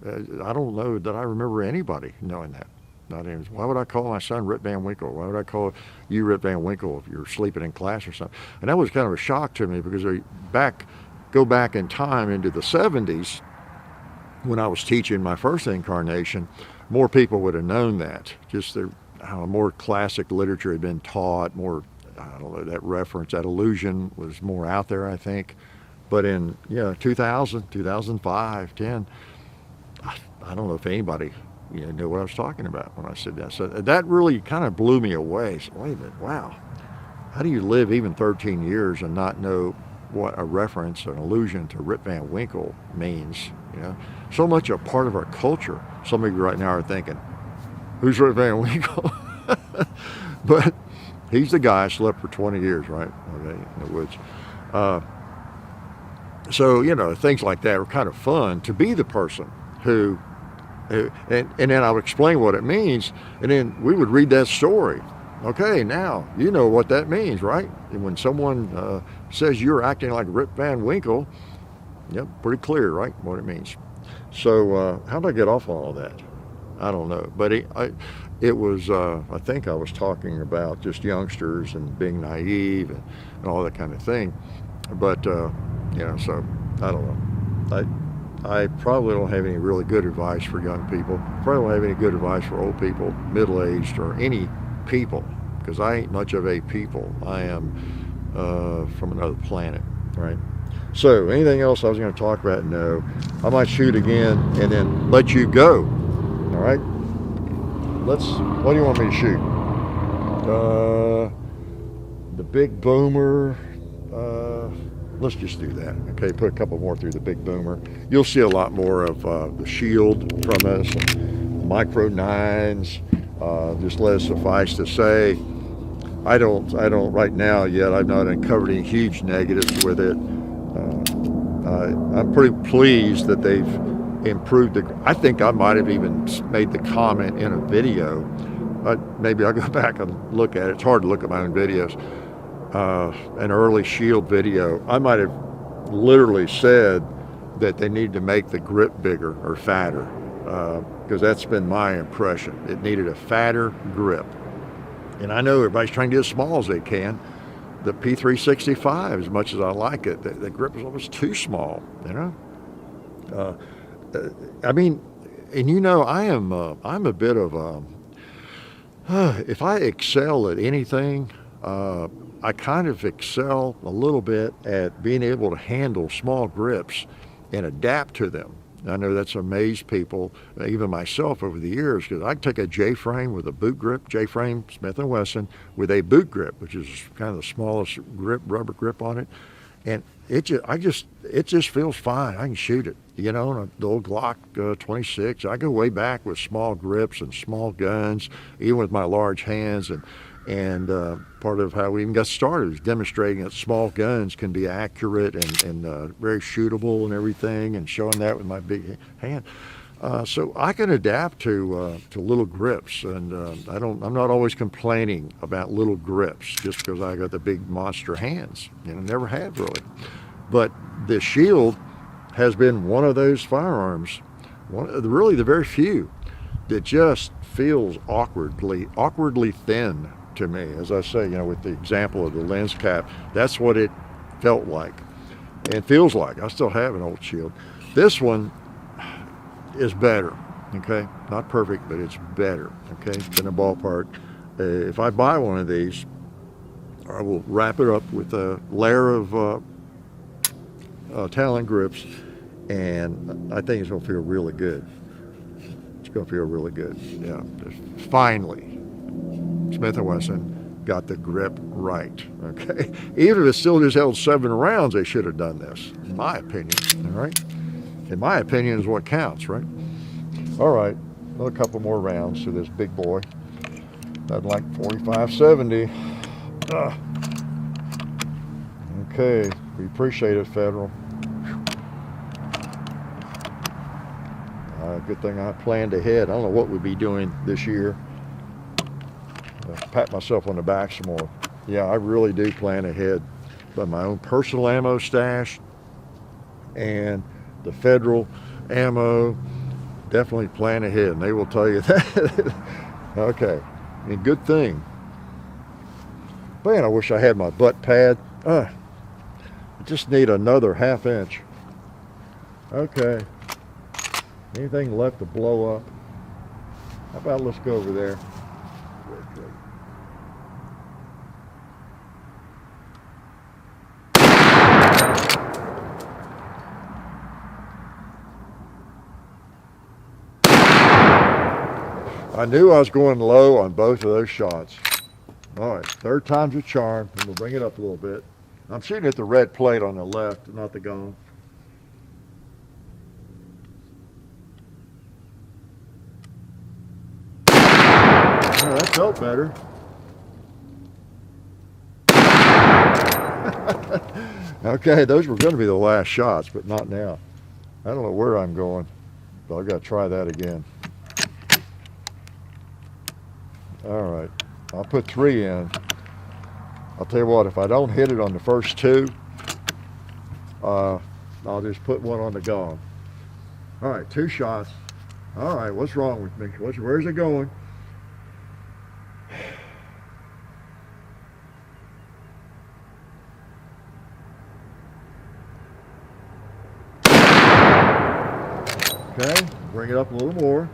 I don't know that I remember anybody knowing that. Not even, why would I call my son Rip Van Winkle? Why would I call you Rip Van Winkle if you're sleeping in class or something? And that was kind of a shock to me, because go back in time into the 70s when I was teaching my first incarnation, more people would have known that. Just more classic literature had been taught, more, I don't know, that reference, that allusion was more out there, I think. But in 2000, 2005, 10, I don't know if anybody knew what I was talking about when I said that. So that really kind of blew me away. So wait a minute, wow. How do you live even 13 years and not know what a reference, an allusion to Rip Van Winkle means? So much a part of our culture. Some of you right now are thinking, who's Rip Van Winkle? But he's the guy I slept for 20 years, right? Okay, in the woods. So, things like that were kind of fun, to be the person who and then I would explain what it means, and then we would read that story. Okay, now you know what that means, right? And when someone says you're acting like Rip Van Winkle, yep, pretty clear, right, what it means. So how did I get off on all that? I don't know, but it was, I think I was talking about just youngsters and being naive and all that kind of thing. But, so I don't know. I probably don't have any really good advice for young people. Probably don't have any good advice for old people, middle-aged, or any people, because I ain't much of a people. I am from another planet, right? So anything else I was going to talk about? No. I might shoot again and then let you go. All right? What do you want me to shoot? The big boomer. Let's just do that. Okay, put a couple more through the big boomer. You'll see a lot more of the shield from us, micro 9s. Just let it suffice to say, I don't right now yet. I've not uncovered any huge negatives with it. I'm pretty pleased that they've improved I think I might have even made the comment in a video. Maybe I'll go back and look at it. It's hard to look at my own videos. An early shield video, I might have literally said that they need to make the grip bigger or fatter, because that's been my impression. It needed a fatter grip. And I know everybody's trying to get as small as they can. The P365, as much as I like it, the grip is almost too small, I mean, and I'm a bit of if I excel at anything, I kind of excel a little bit at being able to handle small grips and adapt to them. I know that's amazed people, even myself over the years, because I take a J-frame with a boot grip, J-frame Smith & Wesson, with a boot grip, which is kind of the smallest grip, rubber grip on it, and it just feels fine. I can shoot it, on the old Glock 26. I go way back with small grips and small guns, even with my large hands, And part of how we even got started is demonstrating that small guns can be accurate and very shootable and everything, and showing that with my big hand. So I can adapt to little grips, and I'm not always complaining about little grips just because I got the big monster hands. Never have really. But the Shield has been one of those firearms, really the very few, that just feels awkwardly thin to me. As I say, with the example of the lens cap, that's what it felt like and feels like. I still have an old Shield. This one is better, okay? Not perfect, but it's better, okay? It's in a ballpark. If I buy one of these, I will wrap it up with a layer of Talon grips, and I think it's gonna feel really good. It's gonna feel really good, yeah. Finally, Smith & Wesson got the grip right, okay? Even if it still just held 7 rounds, they should have done this, in my opinion, all right? In my opinion is what counts, right? All right, another couple more rounds to this big boy. I'd like 45-70. Okay, we appreciate it, Federal. Good thing I planned ahead. I don't know what we'd be doing this year. Pat myself on the back some more. Yeah, I really do plan ahead. But my own personal ammo stash and the Federal ammo, definitely plan ahead, and they will tell you that. Okay, and good thing. Man, I wish I had my butt pad. I just need another ½ inch. Okay. Anything left to blow up? How about let's go over there. I knew I was going low on both of those shots. All right, third time's a charm, and we'll bring it up a little bit. I'm shooting at the red plate on the left, not the Gong. Oh, that felt better. Okay, those were going to be the last shots, but not now. I don't know where I'm going, but I've got to try that again. All right, I'll put 3 in. I'll tell you what, if I don't hit it on the first 2, I'll just put 1 on the Gong. All right, 2 shots. All right, what's wrong with me? Where's it going? Okay, bring it up a little more.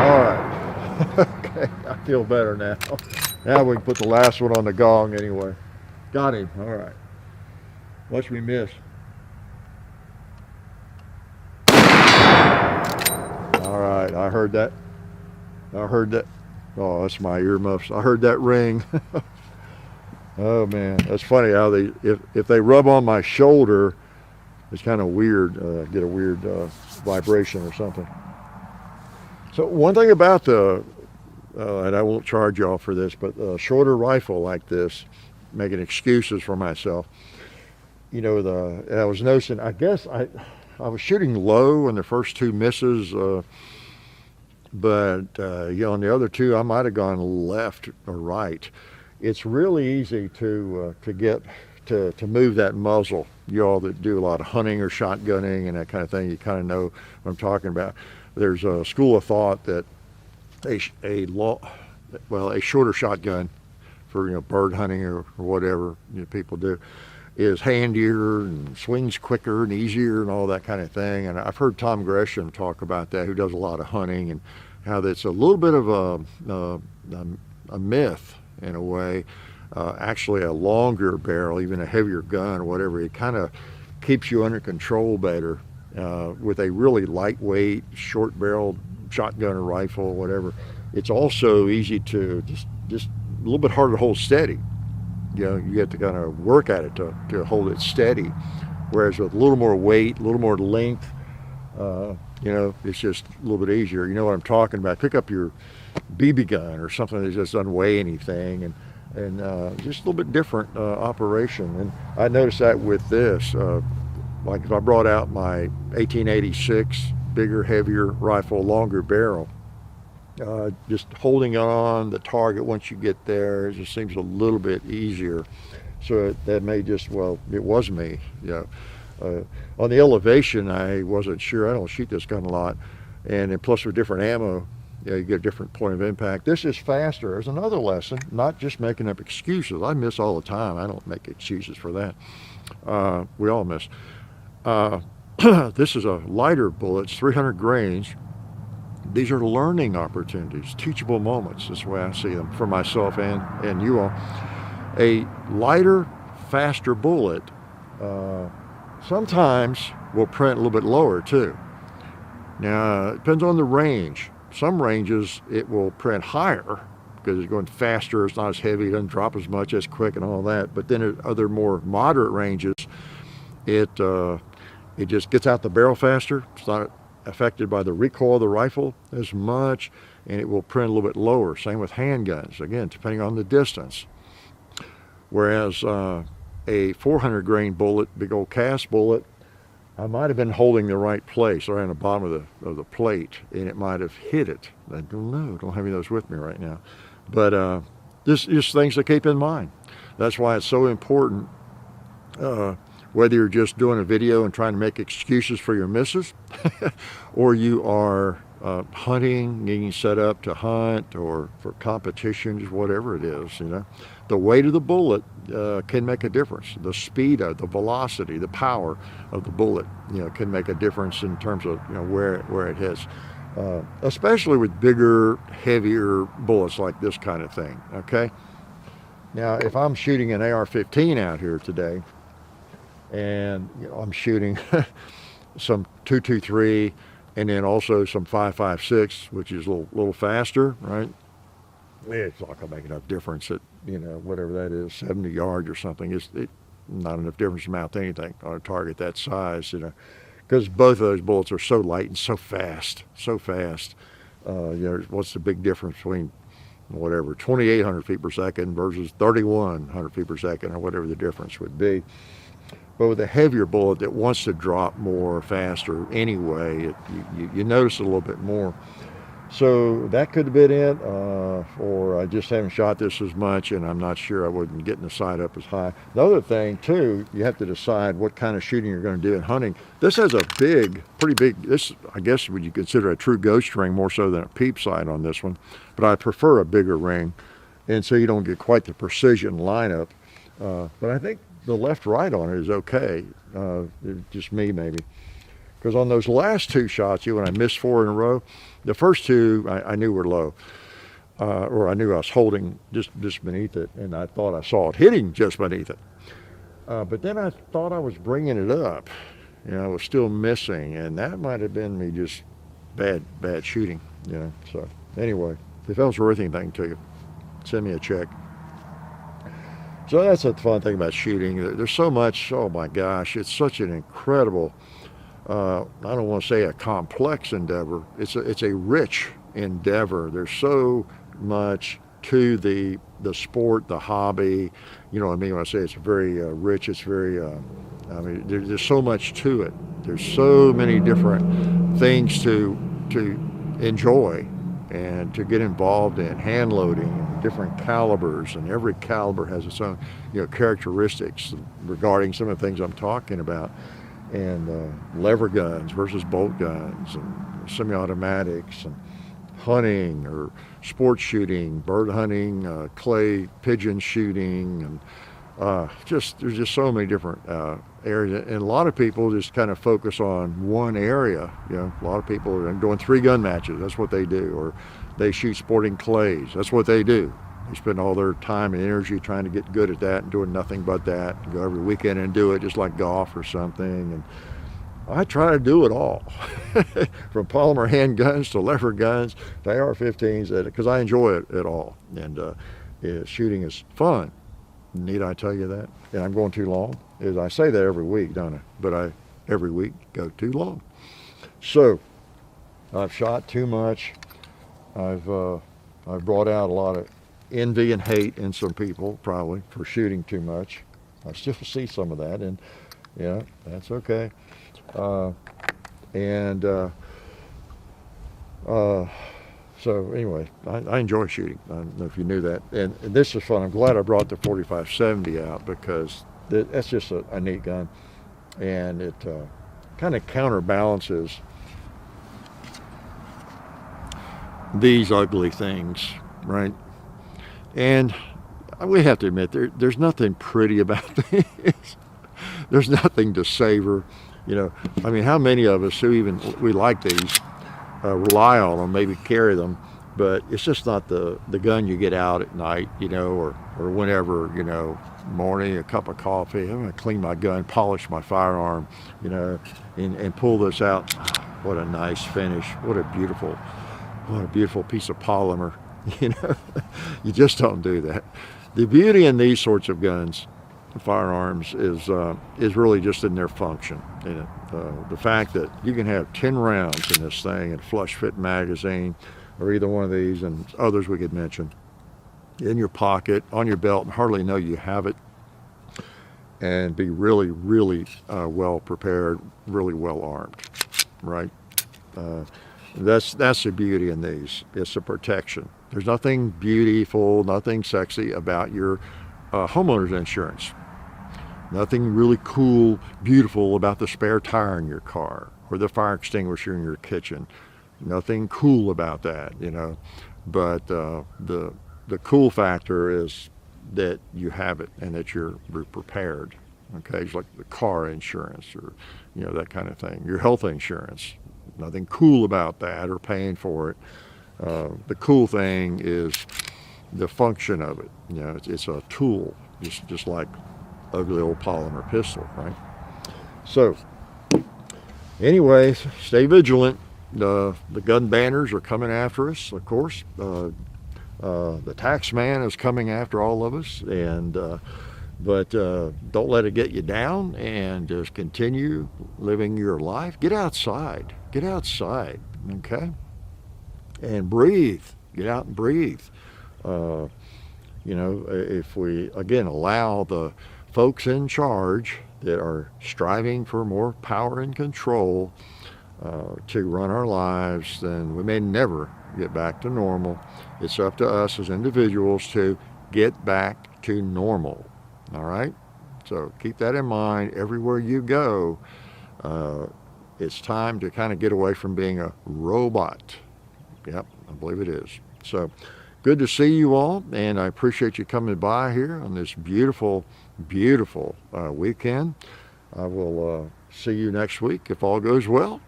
All right. Okay, I feel better now. Now we can put the last one on the Gong anyway. Got him. All right. Watch me miss. All right, I heard that. Oh, that's my earmuffs. I heard that ring. Oh man, that's funny how if they rub on my shoulder, it's kind of weird. Get a weird vibration or something. So one thing about and I won't charge y'all for this, but a shorter rifle like this, making excuses for myself. I was noticing. I guess I was shooting low in the first 2 misses, but on the other 2, I might have gone left or right. It's really easy to move that muzzle. You all that do a lot of hunting or shotgunning and that kind of thing, you kind of know what I'm talking about. There's a school of thought that a shorter shotgun for bird hunting or whatever people do is handier and swings quicker and easier and all that kind of thing. And I've heard Tom Gresham talk about that, who does a lot of hunting, and how that's a little bit of a myth in a way. Actually a longer barrel, even a heavier gun or whatever, it kind of keeps you under control better with a really lightweight short barreled shotgun or rifle or whatever. It's also easy to just a little bit harder to hold steady. You have to kind of work at it to hold it steady, whereas with a little more weight, a little more length, You know, it's just a little bit easier. You know what I'm talking about. Pick up your BB gun or something that just doesn't weigh anything, and just a little bit different operation. And I noticed that with this. Like if I brought out my 1886 bigger, heavier rifle, longer barrel, just holding on the target once you get there, it just seems a little bit easier. So that may just, well, it was me, you know. On the elevation, I wasn't sure. I don't shoot this gun a lot. And then plus with different ammo, you know, you get a different point of impact. This is faster. There's another lesson, not just making up excuses. I miss all the time. I don't make excuses for that. We all miss. This is a lighter bullet. It's 300 grains. These are learning opportunities, teachable moments. That's the way I see them for myself and you all. A lighter, faster bullet sometimes will print a little bit lower too. Now, it depends on the range. Some ranges, it will print higher because it's going faster, it's not as heavy, it doesn't drop as much, as quick and all that. But then at other more moderate ranges, it just gets out the barrel faster. It's not affected by the recoil of the rifle as much, and it will print a little bit lower. Same with handguns, again, depending on the distance. Whereas a 400 grain bullet, big old cast bullet, I might have been holding the right place around the bottom of the plate, and it might have hit it. I don't know. Don't have any of those with me right now. But just things to keep in mind. That's why it's so important, whether you're just doing a video and trying to make excuses for your misses, or you are hunting, getting set up to hunt, or for competitions, whatever it is, you know. The weight of the bullet can make a difference. The speed of the velocity, the power of the bullet, you know, can make a difference in terms of, you know, where it hits. Especially with bigger, heavier bullets like this kind of thing. Okay. Now, if I'm shooting an AR-15 out here today, and you know, I'm shooting some 223, and then also some 5.56, which is a little faster, right? It's not going to make enough difference at, you know, whatever that is, 70 yards or something. It's not enough difference to mount anything on a target that size, you know, because both of those bullets are so light and so fast, so fast. You know, what's the big difference between whatever 2,800 feet per second versus 3,100 feet per second, or whatever the difference would be? But with a heavier bullet that wants to drop more faster anyway, you notice it a little bit more. So that could have been it, or I just haven't shot this as much, and I'm not sure I wasn't getting the sight up as high. The other thing, too, you have to decide what kind of shooting you're going to do in hunting. This has a pretty big, this, I guess, would you consider a true ghost ring more so than a peep sight on this one, but I prefer a bigger ring, and so you don't get quite the precision lineup. But I think the left-right on it is okay, just me maybe. Because on those last two shots, when I missed 4 in a row, the first two I knew were low, or I knew I was holding just beneath it, and I thought I saw it hitting just beneath it. But then I thought I was bringing it up, you know, I was still missing, and that might have been me just bad shooting, you know. So anyway, if that was worth anything to you, send me a check. So that's the fun thing about shooting. There's so much, oh my gosh, it's such an incredible, I don't want to say a complex endeavor. It's a rich endeavor. There's so much to the sport, the hobby. You know what I mean when I say it's very rich. It's very, I mean, there's so much to it. There's so many different things to enjoy and to get involved in. Hand loading, different calibers, and every caliber has its own, you know, characteristics regarding some of the things I'm talking about. And lever guns versus bolt guns, and semi-automatics, and hunting or sports shooting, bird hunting, clay pigeon shooting, and there's just so many different areas. And a lot of people just kind of focus on one area. You know, a lot of people are doing 3-gun matches. That's what they do, or they shoot sporting clays. That's what they do. They spend all their time and energy trying to get good at that and doing nothing but that. Go every weekend and do it, just like golf or something. And I try to do it all, from polymer handguns to lever guns to AR-15s, because I enjoy it all. And shooting is fun. Need I tell you that? And I'm going too long? I say that every week, don't I? But I every week go too long. So I've shot too much. I've brought out a lot of envy and hate in some people, probably, for shooting too much. I still see some of that, and yeah, that's okay. And so anyway, I enjoy shooting. I don't know if you knew that. And this is fun. I'm glad I brought the 4570 out, because that's just a neat gun, and it kind of counterbalances these ugly things, right? And we have to admit, there's nothing pretty about this. There's nothing to savor. You know, I mean, how many of us we like these, rely on them, maybe carry them, but it's just not the gun you get out at night, you know, or whenever, you know, morning, a cup of coffee, I'm gonna clean my gun, polish my firearm, you know, and pull this out. What a nice finish. What a beautiful piece of polymer. You know, you just don't do that. The beauty in these sorts of guns, firearms, is really just in their function. You know, the fact that you can have 10 rounds in this thing in a flush fit magazine, or either one of these and others we could mention, in your pocket, on your belt, and hardly know you have it, and be really, really well prepared, really well armed, right? That's the beauty in these. It's the protection. There's nothing beautiful, nothing sexy about your homeowner's insurance. Nothing really cool, beautiful about the spare tire in your car or the fire extinguisher in your kitchen. Nothing cool about that, you know. But the cool factor is that you have it and that you're prepared. Okay, it's like the car insurance, or you know, that kind of thing. Your health insurance. Nothing cool about that or paying for it. The cool thing is the function of it. You know, it's a tool, just like ugly old polymer pistol, right? So, anyway, stay vigilant. The gun banners are coming after us, of course. The tax man is coming after all of us, and but don't let it get you down, and just continue living your life. Get outside. Get outside, okay? And breathe. Get out and breathe. You know, if we, again, allow the folks in charge that are striving for more power and control to run our lives, then we may never get back to normal. It's up to us as individuals to get back to normal, all right? So keep that in mind everywhere you go. It's time to kind of get away from being a robot. Yep, I believe it is. So good to see you all, and I appreciate you coming by here on this beautiful, beautiful weekend. I will see you next week if all goes well,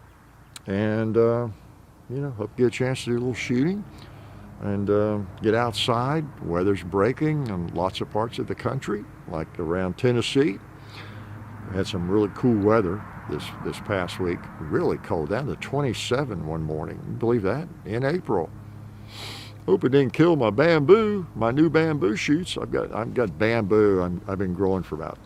and you know, hope you get a chance to do a little shooting and get outside. Weather's breaking in lots of parts of the country, like around Tennessee. We had some really cool weather this past week. Really cold, down to 27 one morning. Can you believe that? In April. Hope it didn't kill my bamboo, my new bamboo shoots. I've got bamboo. I've been growing for about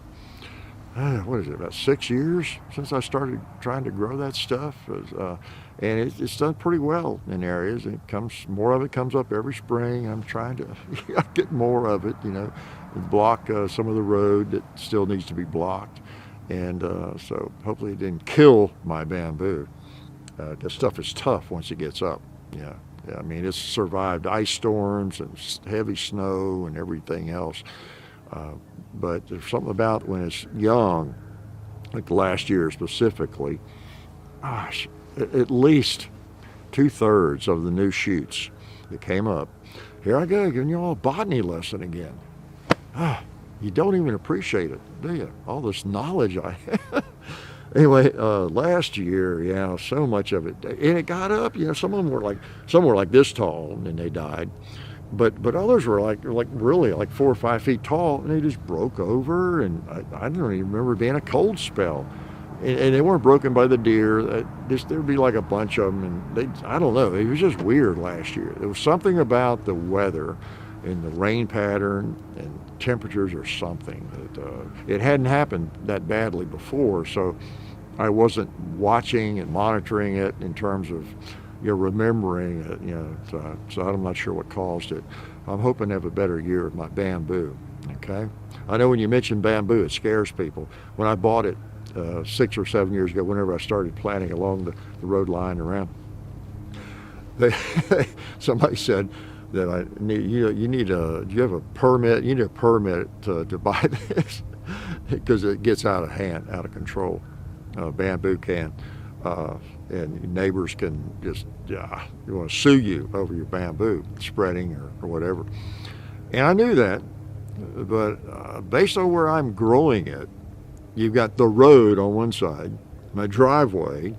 what is it, about 6 years since I started trying to grow that stuff. And it's done pretty well in areas. More of it comes up every spring. I'm trying to get more of it, you know, and block some of the road that still needs to be blocked. And so hopefully it didn't kill my bamboo. That stuff is tough once it gets up. Yeah, I mean, it's survived ice storms and heavy snow and everything else. But there's something about when it's young, like last year specifically, gosh, at least 2/3 of the new shoots that came up. Here I go, giving you all a botany lesson again. You don't even appreciate it, do you? All this knowledge I have. Anyway, last year, yeah, so much of it, and it got up. You know, some were like this tall, and they died, but others were like really like 4 or 5 feet tall, and they just broke over. And I don't even remember being a cold spell, and they weren't broken by the deer. There'd be like a bunch of them, and I don't know. It was just weird last year. There was something about the weather and the rain pattern and temperatures or something that it hadn't happened that badly before. So I wasn't watching and monitoring it in terms of, remembering it, so I'm not sure what caused it. I'm hoping to have a better year with my bamboo, okay? I know when you mention bamboo, it scares people. When I bought it 6 or 7 years ago, whenever I started planting along the road line around, somebody said that I need, do you have a permit? You need a permit to buy this because it gets out of hand, out of control. Bamboo can. And neighbors can just, you want to sue you over your bamboo spreading or whatever. And I knew that, but based on where I'm growing it, you've got the road on one side, my driveway,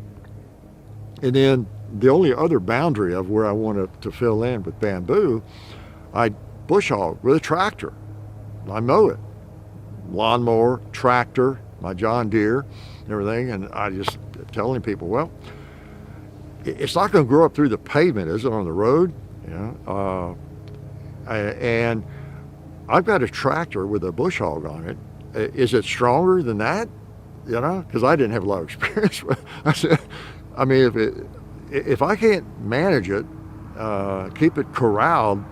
and then the only other boundary of where I want to fill in with bamboo, I bush hog with a tractor. I mow it. Lawnmower, tractor, my John Deere, everything, and I just telling people, well, it's not going to grow up through the pavement, is it, on the road? And I've got a tractor with a bush hog on it. Is it stronger than that? Because I didn't have a lot of experience with it. I said, I mean, if I can't manage it, keep it corralled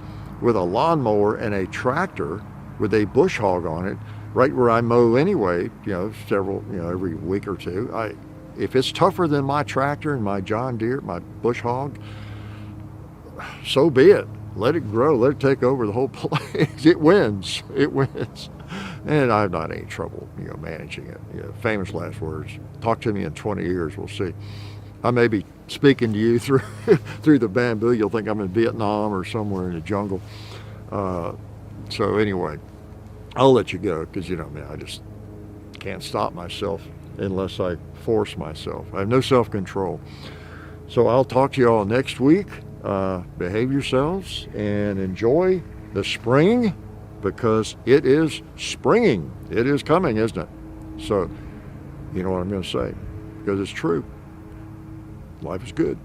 with a lawnmower and a tractor with a bush hog on it, right where I mow anyway, several, every week or two, if it's tougher than my tractor and my John Deere, my bush hog, so be it. Let it grow. Let it take over the whole place. It wins. It wins. And I've not any trouble, managing it. Famous last words. Talk to me in 20 years. We'll see. I may be speaking to you through the bamboo. You'll think I'm in Vietnam or somewhere in the jungle. So anyway, I'll let you go because, I just can't stop myself unless I force myself. I have no self-control. So I'll talk to you all next week. Behave yourselves and enjoy the spring because it is springing. It is coming, isn't it? So you know what I'm going to say because it's true. Life is good.